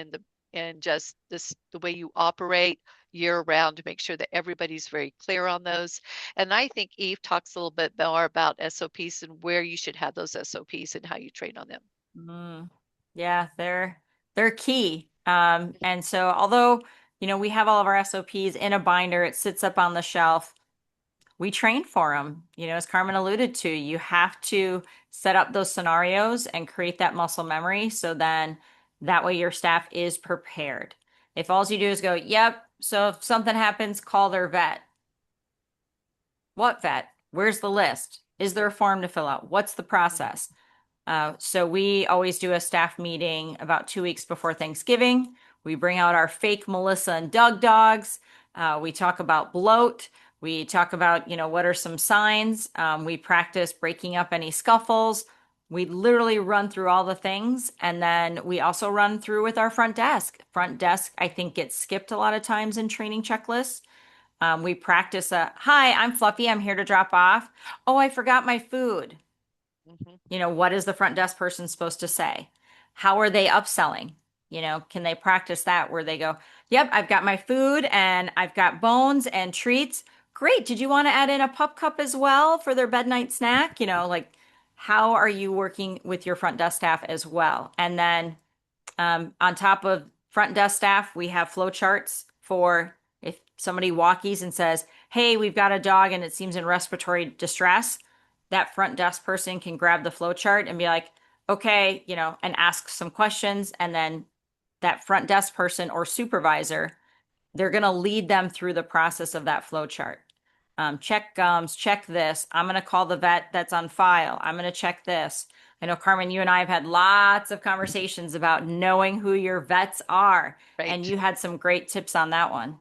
in just the way you operate year round to make sure that everybody's very clear on those. And I think Eve talks a little bit more about SOPs and where you should have those SOPs and how you train on them. Mm. Yeah, they're key. And so although, we have all of our SOPs in a binder, it sits up on the shelf. We train for them. As Carmen alluded to, you have to set up those scenarios and create that muscle memory so then that way your staff is prepared. If all you do is go, yep, so if something happens, call their vet. What vet? Where's the list? Is there a form to fill out? What's the process? So we always do a staff meeting about 2 weeks before Thanksgiving. We bring out our fake Melissa and Doug dogs. We talk about bloat. We talk about, what are some signs. We practice breaking up any scuffles. We literally run through all the things. And then we also run through with our front desk. Front desk, I think, gets skipped a lot of times in training checklists. We practice hi, I'm Fluffy. I'm here to drop off. Oh, I forgot my food. Mhm. What is the front desk person supposed to say? How are they upselling? Can they practice that where they go, yep, I've got my food and I've got bones and treats. Great. Did you want to add in a pup cup as well for their bed night snack? Like how are you working with your front desk staff as well? And then on top of front desk staff, we have flow charts for if somebody walkies and says, hey, we've got a dog and it seems in respiratory distress, that front desk person can grab the flow chart and be like, okay, and ask some questions. And then that front desk person or supervisor, they're going to lead them through the process of that flow chart. Check gums, check this. I'm going to call the vet that's on file. I'm going to check this. I know, Carmen, you and I have had lots of conversations about knowing who your vets are, and Right. you had some great tips on that one.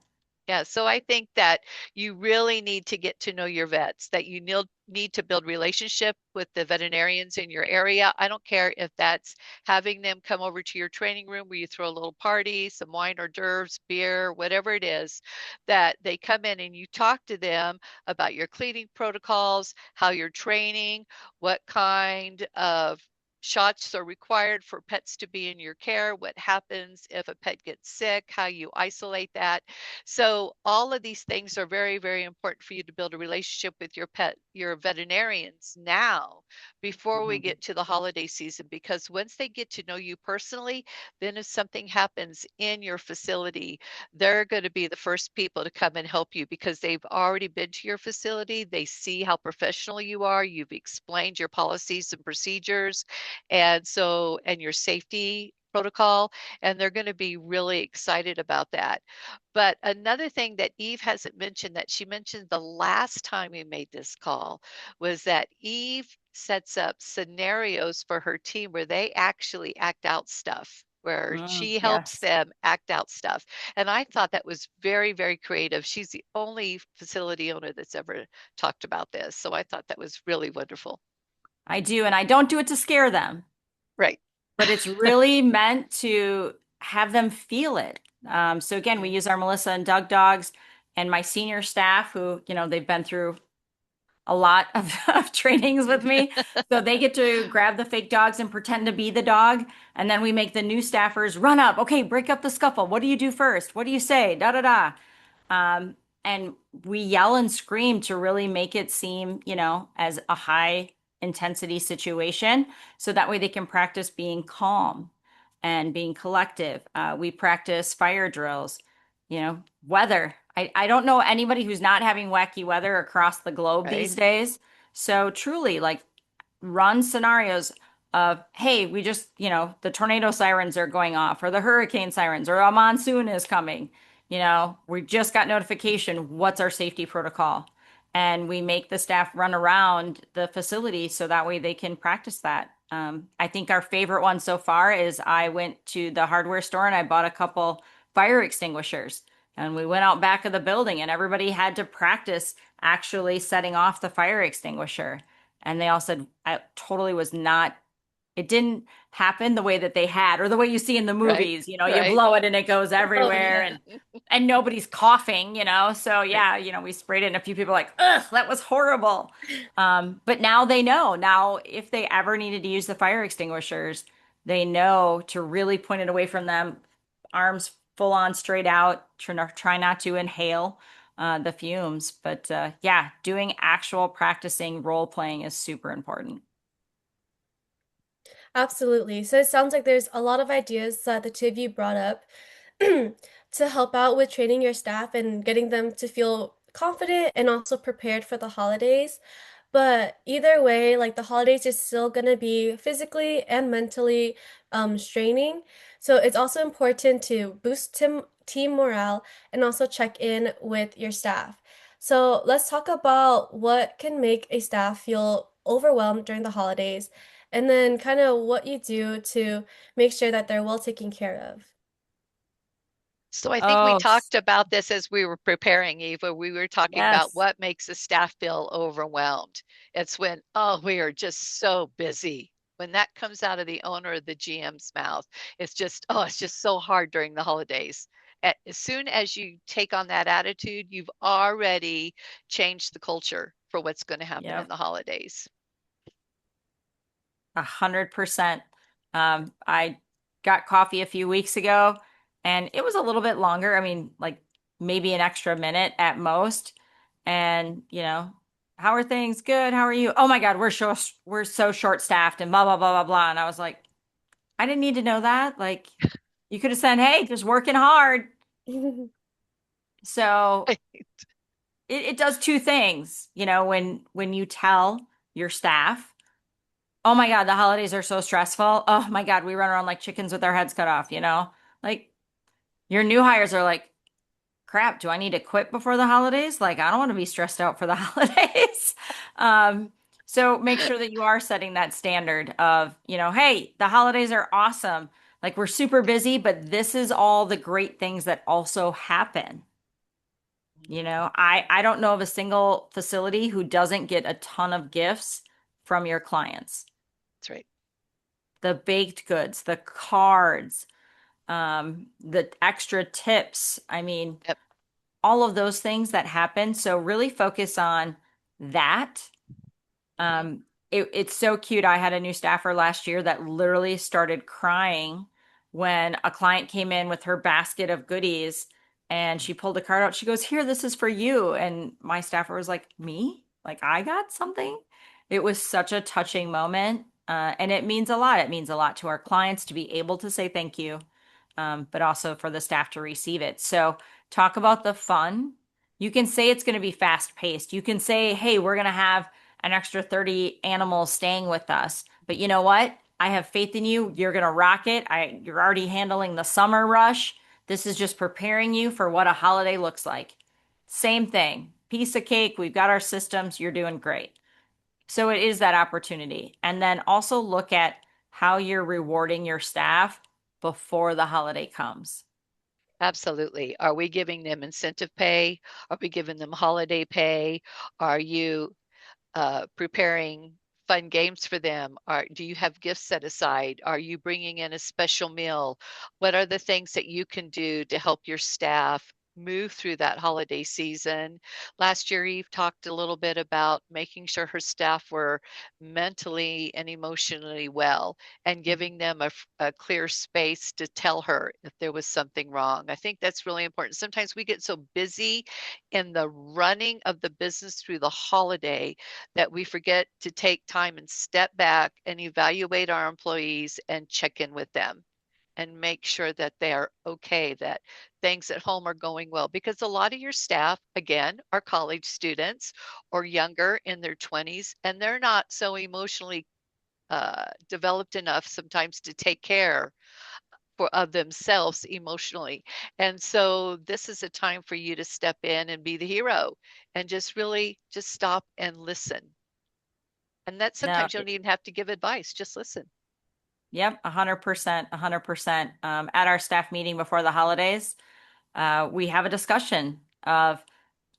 Yeah, so I think that you really need to get to know your vets, that you need to build relationship with the veterinarians in your area. I don't care if that's having them come over to your training room where you throw a little party, some wine hors d'oeuvres, beer, whatever it is, that they come in and you talk to them about your cleaning protocols, how you're training, what kind of shots are required for pets to be in your care, what happens if a pet gets sick, how you isolate that. So all of these things are very, very important for you to build a relationship with your veterinarians now before we Mhm. get to the holiday season, because once they get to know you personally, then if something happens in your facility, they're going to be the first people to come and help you because they've already been to your facility. They see how professional you are. You've explained your policies and procedures and your safety protocol, and they're going to be really excited about that. But another thing that Eve hasn't mentioned that she mentioned the last time we made this call was that Eve sets up scenarios for her team where they actually act out stuff, where she helps Yes. them act out stuff. And I thought that was very, very creative. She's the only facility owner that's ever talked about this. So I thought that was really wonderful. I do, and I don't do it to scare them, Right. but it's really meant to have them feel it. So again, we use our Melissa and Doug dogs and my senior staff who, they've been through a lot of, of trainings with me. So they get to grab the fake dogs and pretend to be the dog. And then we make the new staffers run up. Okay, break up the scuffle. What do you do first? What do you say? Da da da. Um, and we yell and scream to really make it seem, as a high intensity situation. So that way they can practice being calm and being collective. We practice fire drills, weather. I don't know anybody who's not having wacky weather across the globe Right. these days. So truly, like, run scenarios of, hey, we just, the tornado sirens are going off, or the hurricane sirens, or a monsoon is coming. We just got notification. What's our safety protocol? And we make the staff run around the facility so that way they can practice that. I think our favorite one so far is I went to the hardware store and I bought a couple fire extinguishers. And we went out back of the building and everybody had to practice actually setting off the fire extinguisher. And they all said, I totally was not, it didn't happen the way that they had, or the way you see in the Right. movies, you Right. blow it and it goes Oh everywhere yeah. and nobody's coughing, So Right. yeah, we sprayed it and a few people are like, ugh, that was horrible. But now they know. Now, if they ever needed to use the fire extinguishers, they know to really point it away from them, arms full on straight out, try not to inhale the fumes. But yeah, doing actual practicing role playing is super important. Absolutely. So it sounds like there's a lot of ideas that the two of you brought up to help out with training your staff and getting them to feel confident and also prepared for the holidays. But either way, like the holidays is still gonna be physically and mentally straining. So it's also important to boost team morale and also check in with your staff. So let's talk about what can make a staff feel overwhelmed during the holidays and then kind of what you do to make sure that they're well taken care of. So I think we Oh, talked about this as we were preparing, Eva. We were talking about yes. what makes the staff feel overwhelmed. It's when, oh, we are just so busy. When that comes out of the owner or the GM's mouth, it's just, oh, it's just so hard during the holidays. As soon as you take on that attitude, you've already changed the culture for what's going to happen in Yep. the holidays. 100%. I got coffee a few weeks ago and it was a little bit longer. I mean, like maybe an extra minute at most. And, how are things? Good. How are you? Oh my God, we're so short staffed and blah, blah, blah, blah, blah. And I was like, I didn't need to know that. Like, you could have said, hey, just working hard. So it does two things, when you tell your staff, oh my God, the holidays are so stressful. Oh my God, we run around like chickens with our heads cut off. Like, your new hires are like, crap, do I need to quit before the holidays? Like, I don't want to be stressed out for the holidays. Um, so make sure that you are setting that standard of, hey, the holidays are awesome. Like, we're super busy, but this is all the great things that also happen. I don't know of a single facility who doesn't get a ton of gifts from your clients. That's right. The baked goods, the cards, the extra tips. I mean, Yep. all of those things that happen. So really focus on that. Mm-hmm. It's so cute. I had a new staffer last year that literally started crying when a client came in with her basket of goodies and she pulled a card out. She goes, here, this is for you. And my staffer was like, me? Like, I got something? It was such a touching moment. And it means a lot. It means a lot to our clients to be able to say thank you, but also for the staff to receive it. So talk about the fun. You can say it's going to be fast paced. You can say, hey, we're going to have an extra 30 animals staying with us. But you know what? I have faith in you. You're going to rock it. You're already handling the summer rush. This is just preparing you for what a holiday looks like. Same thing. Piece of cake. We've got our systems. You're doing great. So it is that opportunity. And then also look at how you're rewarding your staff before the holiday comes. Absolutely. Are we giving them incentive pay? Are we giving them holiday pay? Are you preparing fun games for them? Do you have gifts set aside? Are you bringing in a special meal? What are the things that you can do to help your staff move through that holiday season. Last year, Eve talked a little bit about making sure her staff were mentally and emotionally well and giving them a clear space to tell her if there was something wrong. I think that's really important. Sometimes we get so busy in the running of the business through the holiday that we forget to take time and step back and evaluate our employees and check in with them and make sure that they are okay, that things at home are going well. Because a lot of your staff, again, are college students or younger in their 20s, and they're not so emotionally developed enough sometimes to take care of themselves emotionally. And so this is a time for you to step in and be the hero and just really just stop and listen. And that No, sometimes you don't even have to give advice, just listen. yep, 100%, 100%. At our staff meeting before the holidays, we have a discussion of,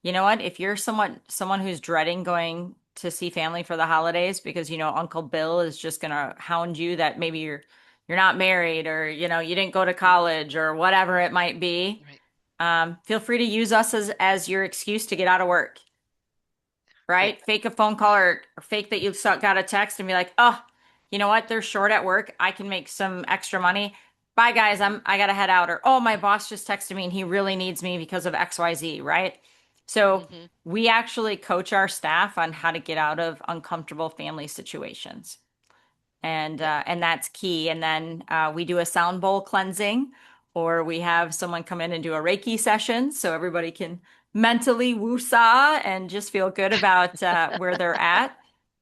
you know what, if you're someone who's dreading going to see family for the holidays because Uncle Bill is just gonna hound you that maybe you're not married, or you didn't go to college or whatever it might be, Right, feel free to use us as your excuse to get out of work, right. right? Fake a phone call, or fake that you got a text and be like, oh, you know what? They're short at work. I can make some extra money. Bye, guys. I gotta head out. Or, oh, my boss just texted me and he really needs me because of XYZ, right? So Mm-hmm. we actually coach our staff on how to get out of uncomfortable family situations, and that's key. And then we do a sound bowl cleansing, or we have someone come in and do a Reiki session so everybody can mentally woosah and just feel good about where they're at.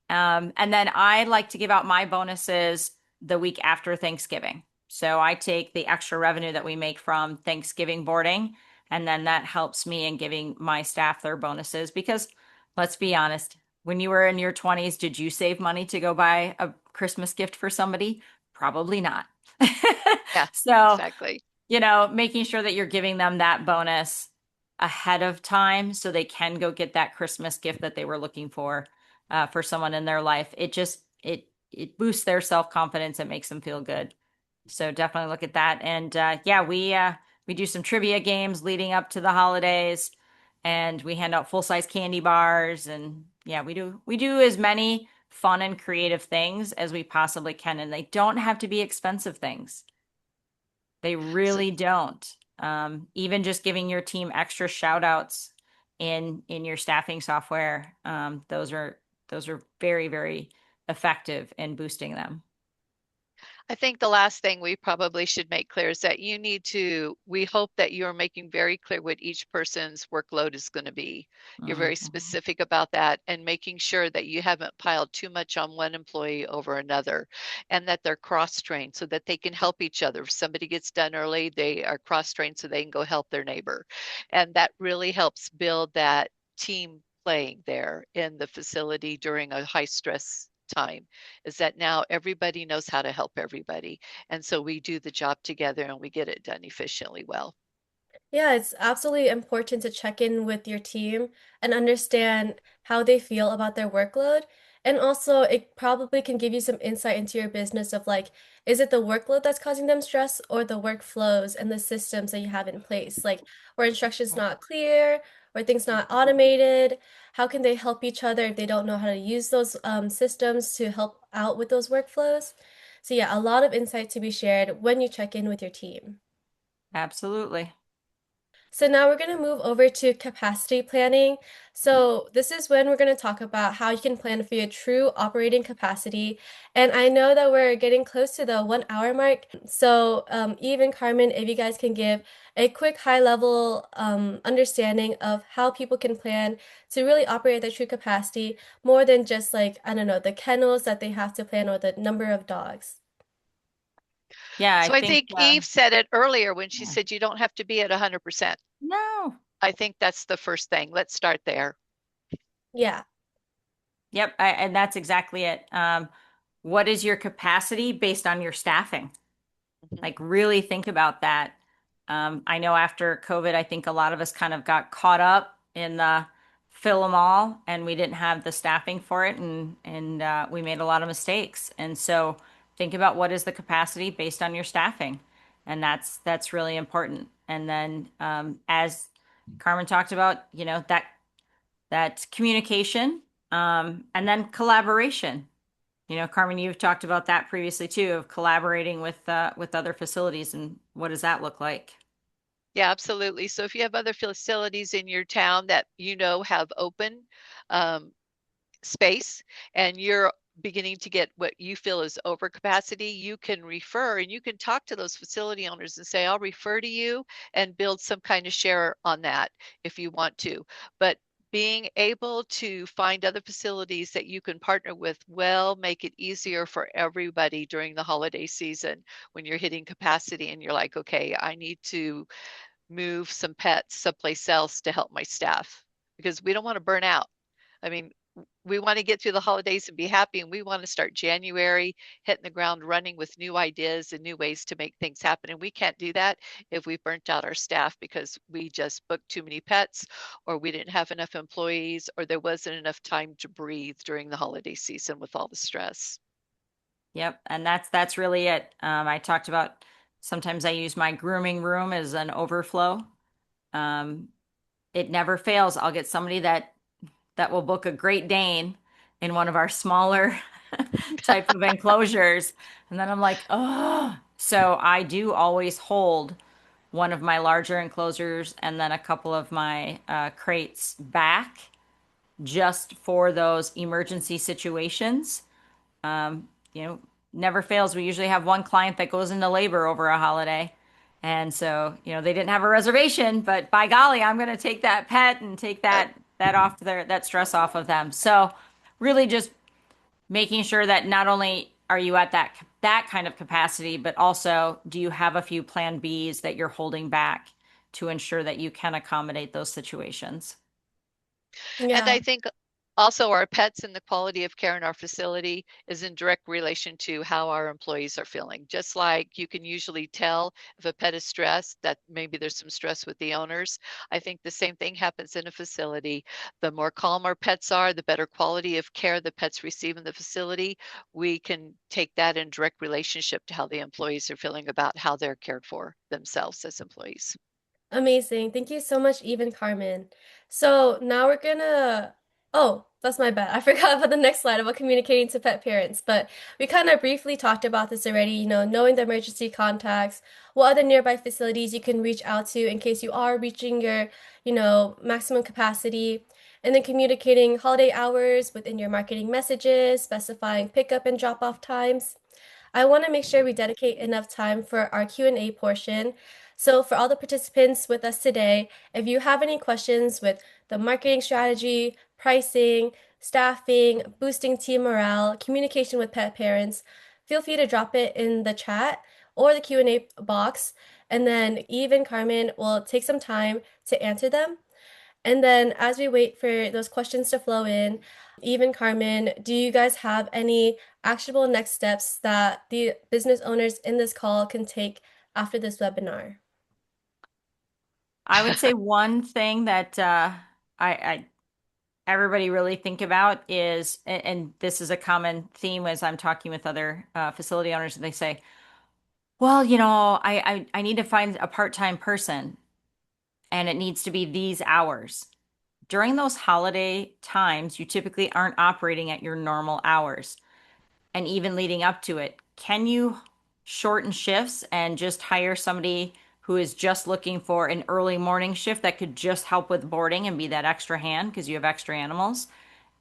And then I like to give out my bonuses the week after Thanksgiving. So I take the extra revenue that we make from Thanksgiving boarding, and then that helps me in giving my staff their bonuses. Because let's be honest, when you were in your 20s, did you save money to go buy a Christmas gift for somebody? Probably not. Yeah, So, exactly. making sure that you're giving them that bonus ahead of time so they can go get that Christmas gift that they were looking for someone in their life. It boosts their self-confidence. It makes them feel good. So definitely look at that. And yeah, we do some trivia games leading up to the holidays, and we hand out full-size candy bars. And yeah, we do as many fun and creative things as we possibly can, and they don't have to be expensive things. They So really don't. Even just giving your team extra shout outs in your staffing software, those are very, very effective in boosting them. I think the last thing we probably should make clear is that we hope that you're making very clear what each person's workload is going to be. You're very Mhm. specific about that and making sure that you haven't piled too much on one employee over another, and that they're cross-trained so that they can help each other. If somebody gets done early, they are cross-trained so they can go help their neighbor. And that really helps build that team playing there in the facility during a high stress time, is that now everybody knows how to help everybody. And so we do the job together and we get it done efficiently well. Yeah, it's absolutely important to check in with your team and understand how they feel about their workload. And also, it probably can give you some insight into your business of like, is it the workload that's causing them stress or the workflows and the systems that you have in place? Like, were instructions not clear or things not automated? How can they help each other if they don't know how to use those systems to help out with those workflows? So, yeah, a lot of insight to be shared when you check in with your team. Absolutely. So now we're going to move over to capacity planning. So this is when we're going to talk about how you can plan for your true operating capacity. And I know that we're getting close to the 1 hour mark. So Eve and Carmen, if you guys can give a quick high level understanding of how people can plan to really operate their true capacity more than just like, I don't know, the kennels that they have to plan or the number of dogs. Yeah, I So I think think Eve said it earlier when she yeah. said you don't have to be at 100%. No. I think that's the first thing. Let's start there. Yeah. Yep, and that's exactly it. What is your capacity based on your staffing? Mhm. Like really think about that. I know after COVID, I think a lot of us kind of got caught up in the fill them all, and we didn't have the staffing for it, and we made a lot of mistakes. And so think about what is the capacity based on your staffing, and that's really important. And then as Carmen talked about, that communication, and then collaboration. Carmen, you've talked about that previously too, of collaborating with other facilities, and what does that look like? Yeah, absolutely. So if you have other facilities in your town that you know have open um, space and you're beginning to get what you feel is overcapacity, you can refer and you can talk to those facility owners and say, I'll refer to you and build some kind of share on that if you want to. But being able to find other facilities that you can partner with will make it easier for everybody during the holiday season when you're hitting capacity and you're like, okay, I need to move some pets someplace else to help my staff because we don't want to burn out. I mean, we want to get through the holidays and be happy, and we want to start January hitting the ground running with new ideas and new ways to make things happen. And we can't do that if we burnt out our staff because we just booked too many pets, or we didn't have enough employees, or there wasn't enough time to breathe during the holiday season with all the stress. Yep, and that's really it. I talked about sometimes I use my grooming room as an overflow. Um, it never fails. I'll get somebody that will book a Great Dane in one of our smaller type of enclosures, and then I'm like, oh. So I do always hold one of my larger enclosures and then a couple of my crates back just for those emergency situations. Um, you know, never fails. We usually have one client that goes into labor over a holiday. And so, they didn't have a reservation, but by golly, I'm going to take that pet and take that off that stress off of them. So, really just making sure that not only are you at that kind of capacity, but also do you have a few plan Bs that you're holding back to ensure that you can accommodate those situations. And Yeah. I think also our pets and the quality of care in our facility is in direct relation to how our employees are feeling. Just like you can usually tell if a pet is stressed, that maybe there's some stress with the owners. I think the same thing happens in a facility. The more calm our pets are, the better quality of care the pets receive in the facility. We can take that in direct relationship to how the employees are feeling about how they're cared for themselves as employees. Amazing. Thank you so much, Eve and Carmen. So now we're gonna. Oh, that's my bad. I forgot about the next slide about communicating to pet parents, but we kind of briefly talked about this already, knowing the emergency contacts, what other nearby facilities you can reach out to in case you are reaching your, maximum capacity, and then communicating holiday hours within your marketing messages, specifying pickup and drop off times. I want to make sure we dedicate enough time for our Q&A portion. So for all the participants with us today, if you have any questions with the marketing strategy, pricing, staffing, boosting team morale, communication with pet parents, feel free to drop it in the chat or the Q&A box, and then Eve and Carmen will take some time to answer them. And then as we wait for those questions to flow in, Eve and Carmen, do you guys have any actionable next steps that the business owners in this call can take after this webinar? I would say one thing that I everybody really think about is, and this is a common theme as I'm talking with other facility owners, and they say, well, I need to find a part-time person and it needs to be these hours. During those holiday times, you typically aren't operating at your normal hours. And even leading up to it, can you shorten shifts and just hire somebody who is just looking for an early morning shift that could just help with boarding and be that extra hand because you have extra animals?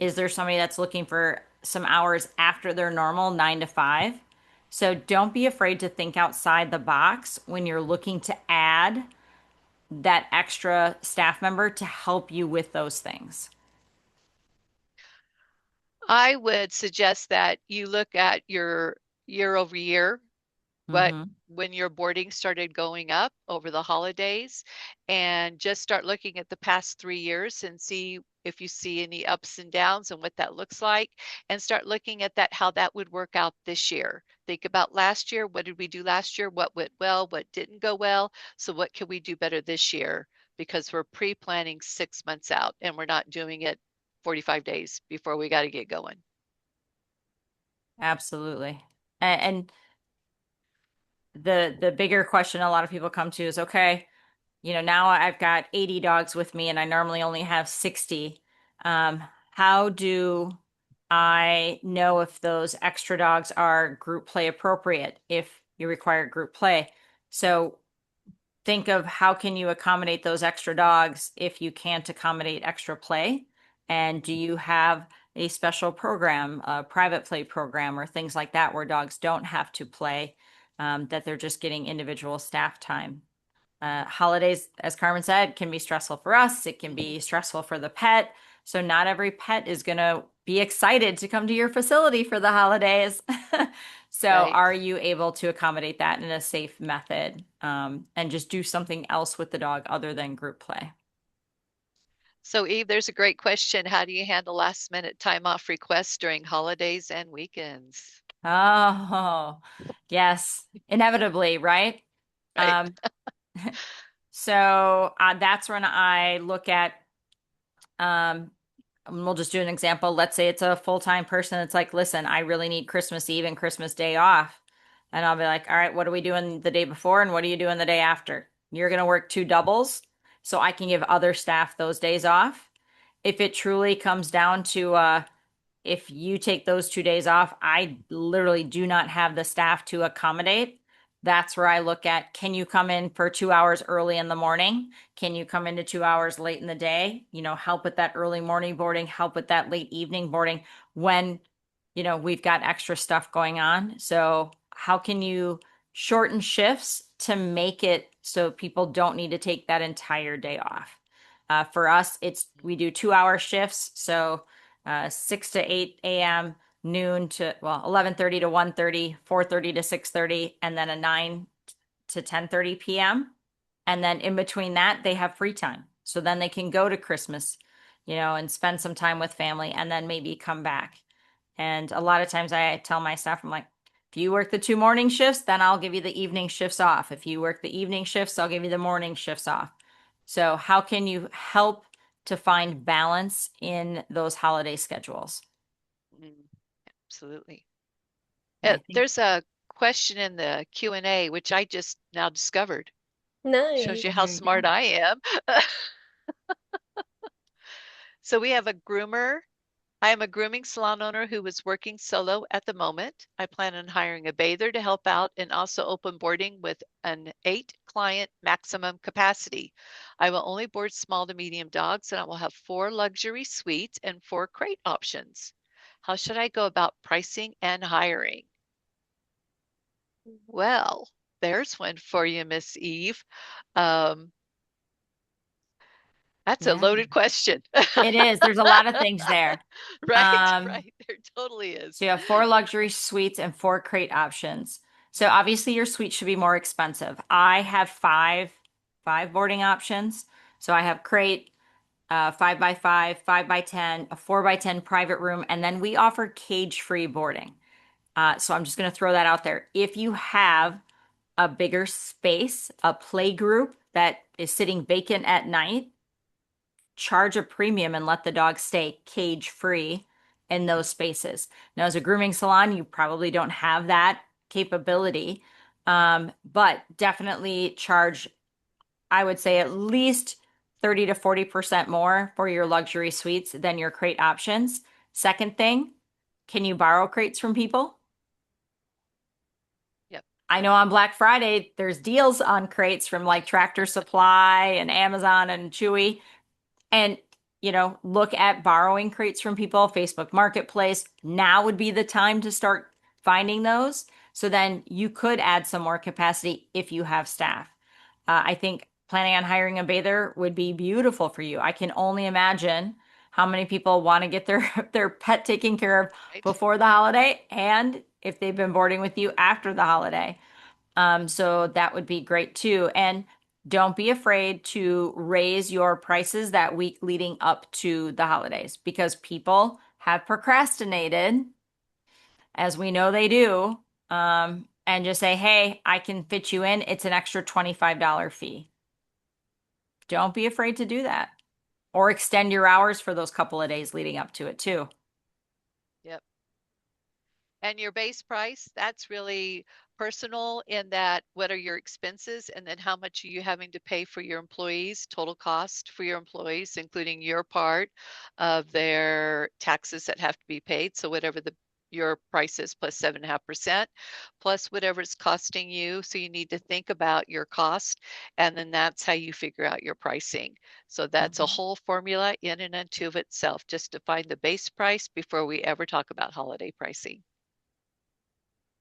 Is there somebody that's looking for some hours after their normal 9 to 5? So don't be afraid to think outside the box when you're looking to add that extra staff member to help you with those things. I would suggest that you look at your year over year, what Mm-hmm. when your boarding started going up over the holidays, and just start looking at the past 3 years and see if you see any ups and downs and what that looks like, and start looking at that, how that would work out this year. Think about last year. What did we do last year? What went well? What didn't go well? So what can we do better this year? Because we're pre-planning 6 months out and we're not doing it 45 days before we got to get going. Absolutely. And the bigger question a lot of people come to is, okay, now I've got 80 dogs with me and I normally only have 60. How do I know if those extra dogs are group play appropriate if you require group play? So think of how can you accommodate those extra dogs if you can't accommodate extra play? And do you have a special program, a private play program, or things like that where dogs don't have to play, that they're just getting individual staff time? Holidays, as Carmen said, can be stressful for us. It can be stressful for the pet. So not every pet is going to be excited to come to your facility for the holidays. So Right. are you able to accommodate that in a safe method, and just do something else with the dog other than group play? So, Eve, there's a great question. How do you handle last minute time off requests during holidays and weekends? Oh, yes, inevitably, right? Right. Um, so that's when I look at, um, we'll just do an example. Let's say it's a full-time person. It's like, listen, I really need Christmas Eve and Christmas Day off. And I'll be like, all right, what are we doing the day before and what are you doing the day after? You're going to work two doubles so I can give other staff those days off. If it truly comes down to if you take those 2 days off, I literally do not have the staff to accommodate. That's where I look at, can you come in for 2 hours early in the morning? Can you come into 2 hours late in the day? Help with that early morning boarding, help with that late evening boarding when, we've got extra stuff going on. So how can you shorten shifts to make it so people don't need to take that entire day off? For us, we do 2 hour shifts. So 6 to 8 a.m., noon to, well, 11:30 to 1:30, 4:30 to 6:30, and then a 9 to 10:30 p.m. And then in between that, they have free time. So then they can go to Christmas, and spend some time with family and then maybe come back. And a lot of times I tell my staff, I'm like, if you work the two morning shifts, then I'll give you the evening shifts off. If you work the evening shifts, I'll give you the morning shifts off. So how can you help to find balance in those holiday schedules? Mm, absolutely. And I think, There's a question in the Q&A, which I just now discovered. Shows Nice. you well, how there you go. smart I am. So we have a groomer. I am a grooming salon owner who is working solo at the moment. I plan on hiring a bather to help out and also open boarding with an 8 client maximum capacity. I will only board small to medium dogs and I will have 4 luxury suites and 4 crate options. How should I go about pricing and hiring? Well, there's one for you, Miss Eve. Um, that's a Yeah, loaded question. it is. There's a lot of things there. Right, Um, right. There totally is. so you have 4 luxury suites and 4 crate options. So obviously your suite should be more expensive. I have five boarding options. So I have crate, 5x5, 5x10, a 4x10 private room, and then we offer cage-free boarding. So I'm just going to throw that out there. If you have a bigger space, a play group that is sitting vacant at night, charge a premium and let the dog stay cage free in those spaces. Now, as a grooming salon, you probably don't have that capability, but definitely charge, I would say, at least 30 to 40% more for your luxury suites than your crate options. Second thing, can you borrow crates from people? Yep. I know on Black Friday, there's deals on crates from like Tractor Supply and Amazon and Chewy. And, look at borrowing crates from people, Facebook Marketplace. Now would be the time to start finding those. So then you could add some more capacity if you have staff. I think planning on hiring a bather would be beautiful for you. I can only imagine how many people want to get their pet taken care of Right. before the holiday and if they've been boarding with you after the holiday. So that would be great too. And don't be afraid to raise your prices that week leading up to the holidays because people have procrastinated, as we know they do, and just say, hey, I can fit you in. It's an extra $25 fee. Don't be afraid to do that or extend your hours for those couple of days leading up to it too. Yep. And your base price, that's really personal in that what are your expenses and then how much are you having to pay for your employees, total cost for your employees, including your part of their taxes that have to be paid. So whatever your price is plus 7.5%, plus whatever it's costing you. So you need to think about your cost, and then that's how you figure out your pricing. So that's a whole formula in and unto of itself, just to find the base price before we ever talk about holiday pricing.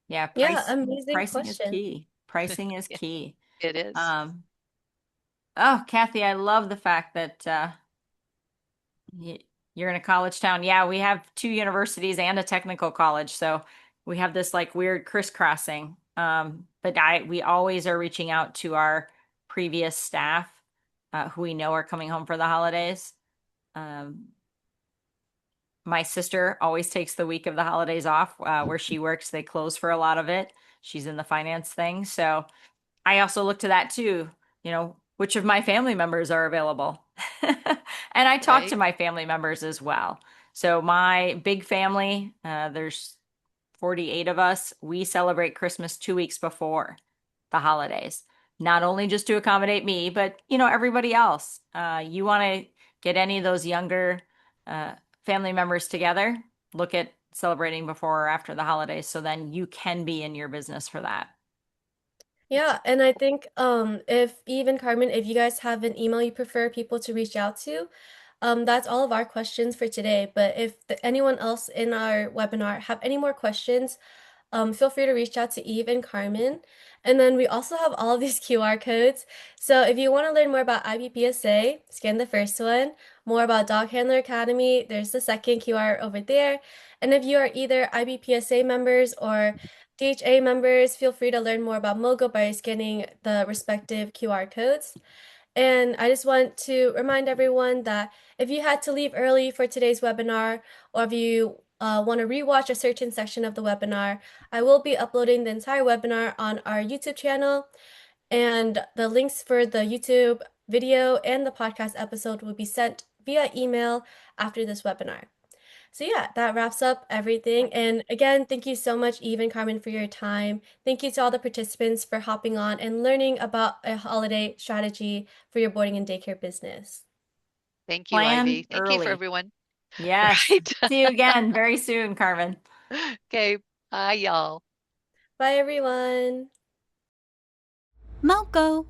Yeah, Yeah, amazing pricing is question. key. Pricing is Yeah, key. it is. Um, oh, Kathy, I love the fact that you're in a college town. Yeah, we have two universities and a technical college, so we have this like weird crisscrossing. But we always are reaching out to our previous staff, who we know are coming home for the holidays. Um, my sister always takes the week of the holidays off, where she works. They close for a lot of it. She's in the finance thing, so I also look to that too, which of my family members are available. And I talk to Right. my family members as well. So my big family, there's 48 of us. We celebrate Christmas 2 weeks before the holidays, not only just to accommodate me, but everybody else. You want to get any of those younger uh, family members together, look at celebrating before or after the holidays, so then you can be in your business for that. Yeah, and I think if Eve and Carmen, if you guys have an email you prefer people to reach out to, that's all of our questions for today. But if anyone else in our webinar have any more questions, feel free to reach out to Eve and Carmen. And then we also have all of these QR codes. So if you want to learn more about IBPSA, scan the first one. More about Dog Handler Academy, there's the second QR over there. And if you are either IBPSA members or DHA members, feel free to learn more about Mogo by scanning the respective QR codes. And I just want to remind everyone that if you had to leave early for today's webinar, or if you want to rewatch a certain section of the webinar, I will be uploading the entire webinar on our YouTube channel, and the links for the YouTube video and the podcast episode will be sent via email after this webinar. So yeah, that wraps up everything. And again, thank you so much, Eve and Carmen, for your time. Thank you to all the participants for hopping on and learning about a holiday strategy for your boarding and daycare business. Thank you, Ivy. Plan Thank you for early. everyone. Yes. Right. See you again very soon, Carmen. Okay. Bye, y'all. Bye, everyone. Moco.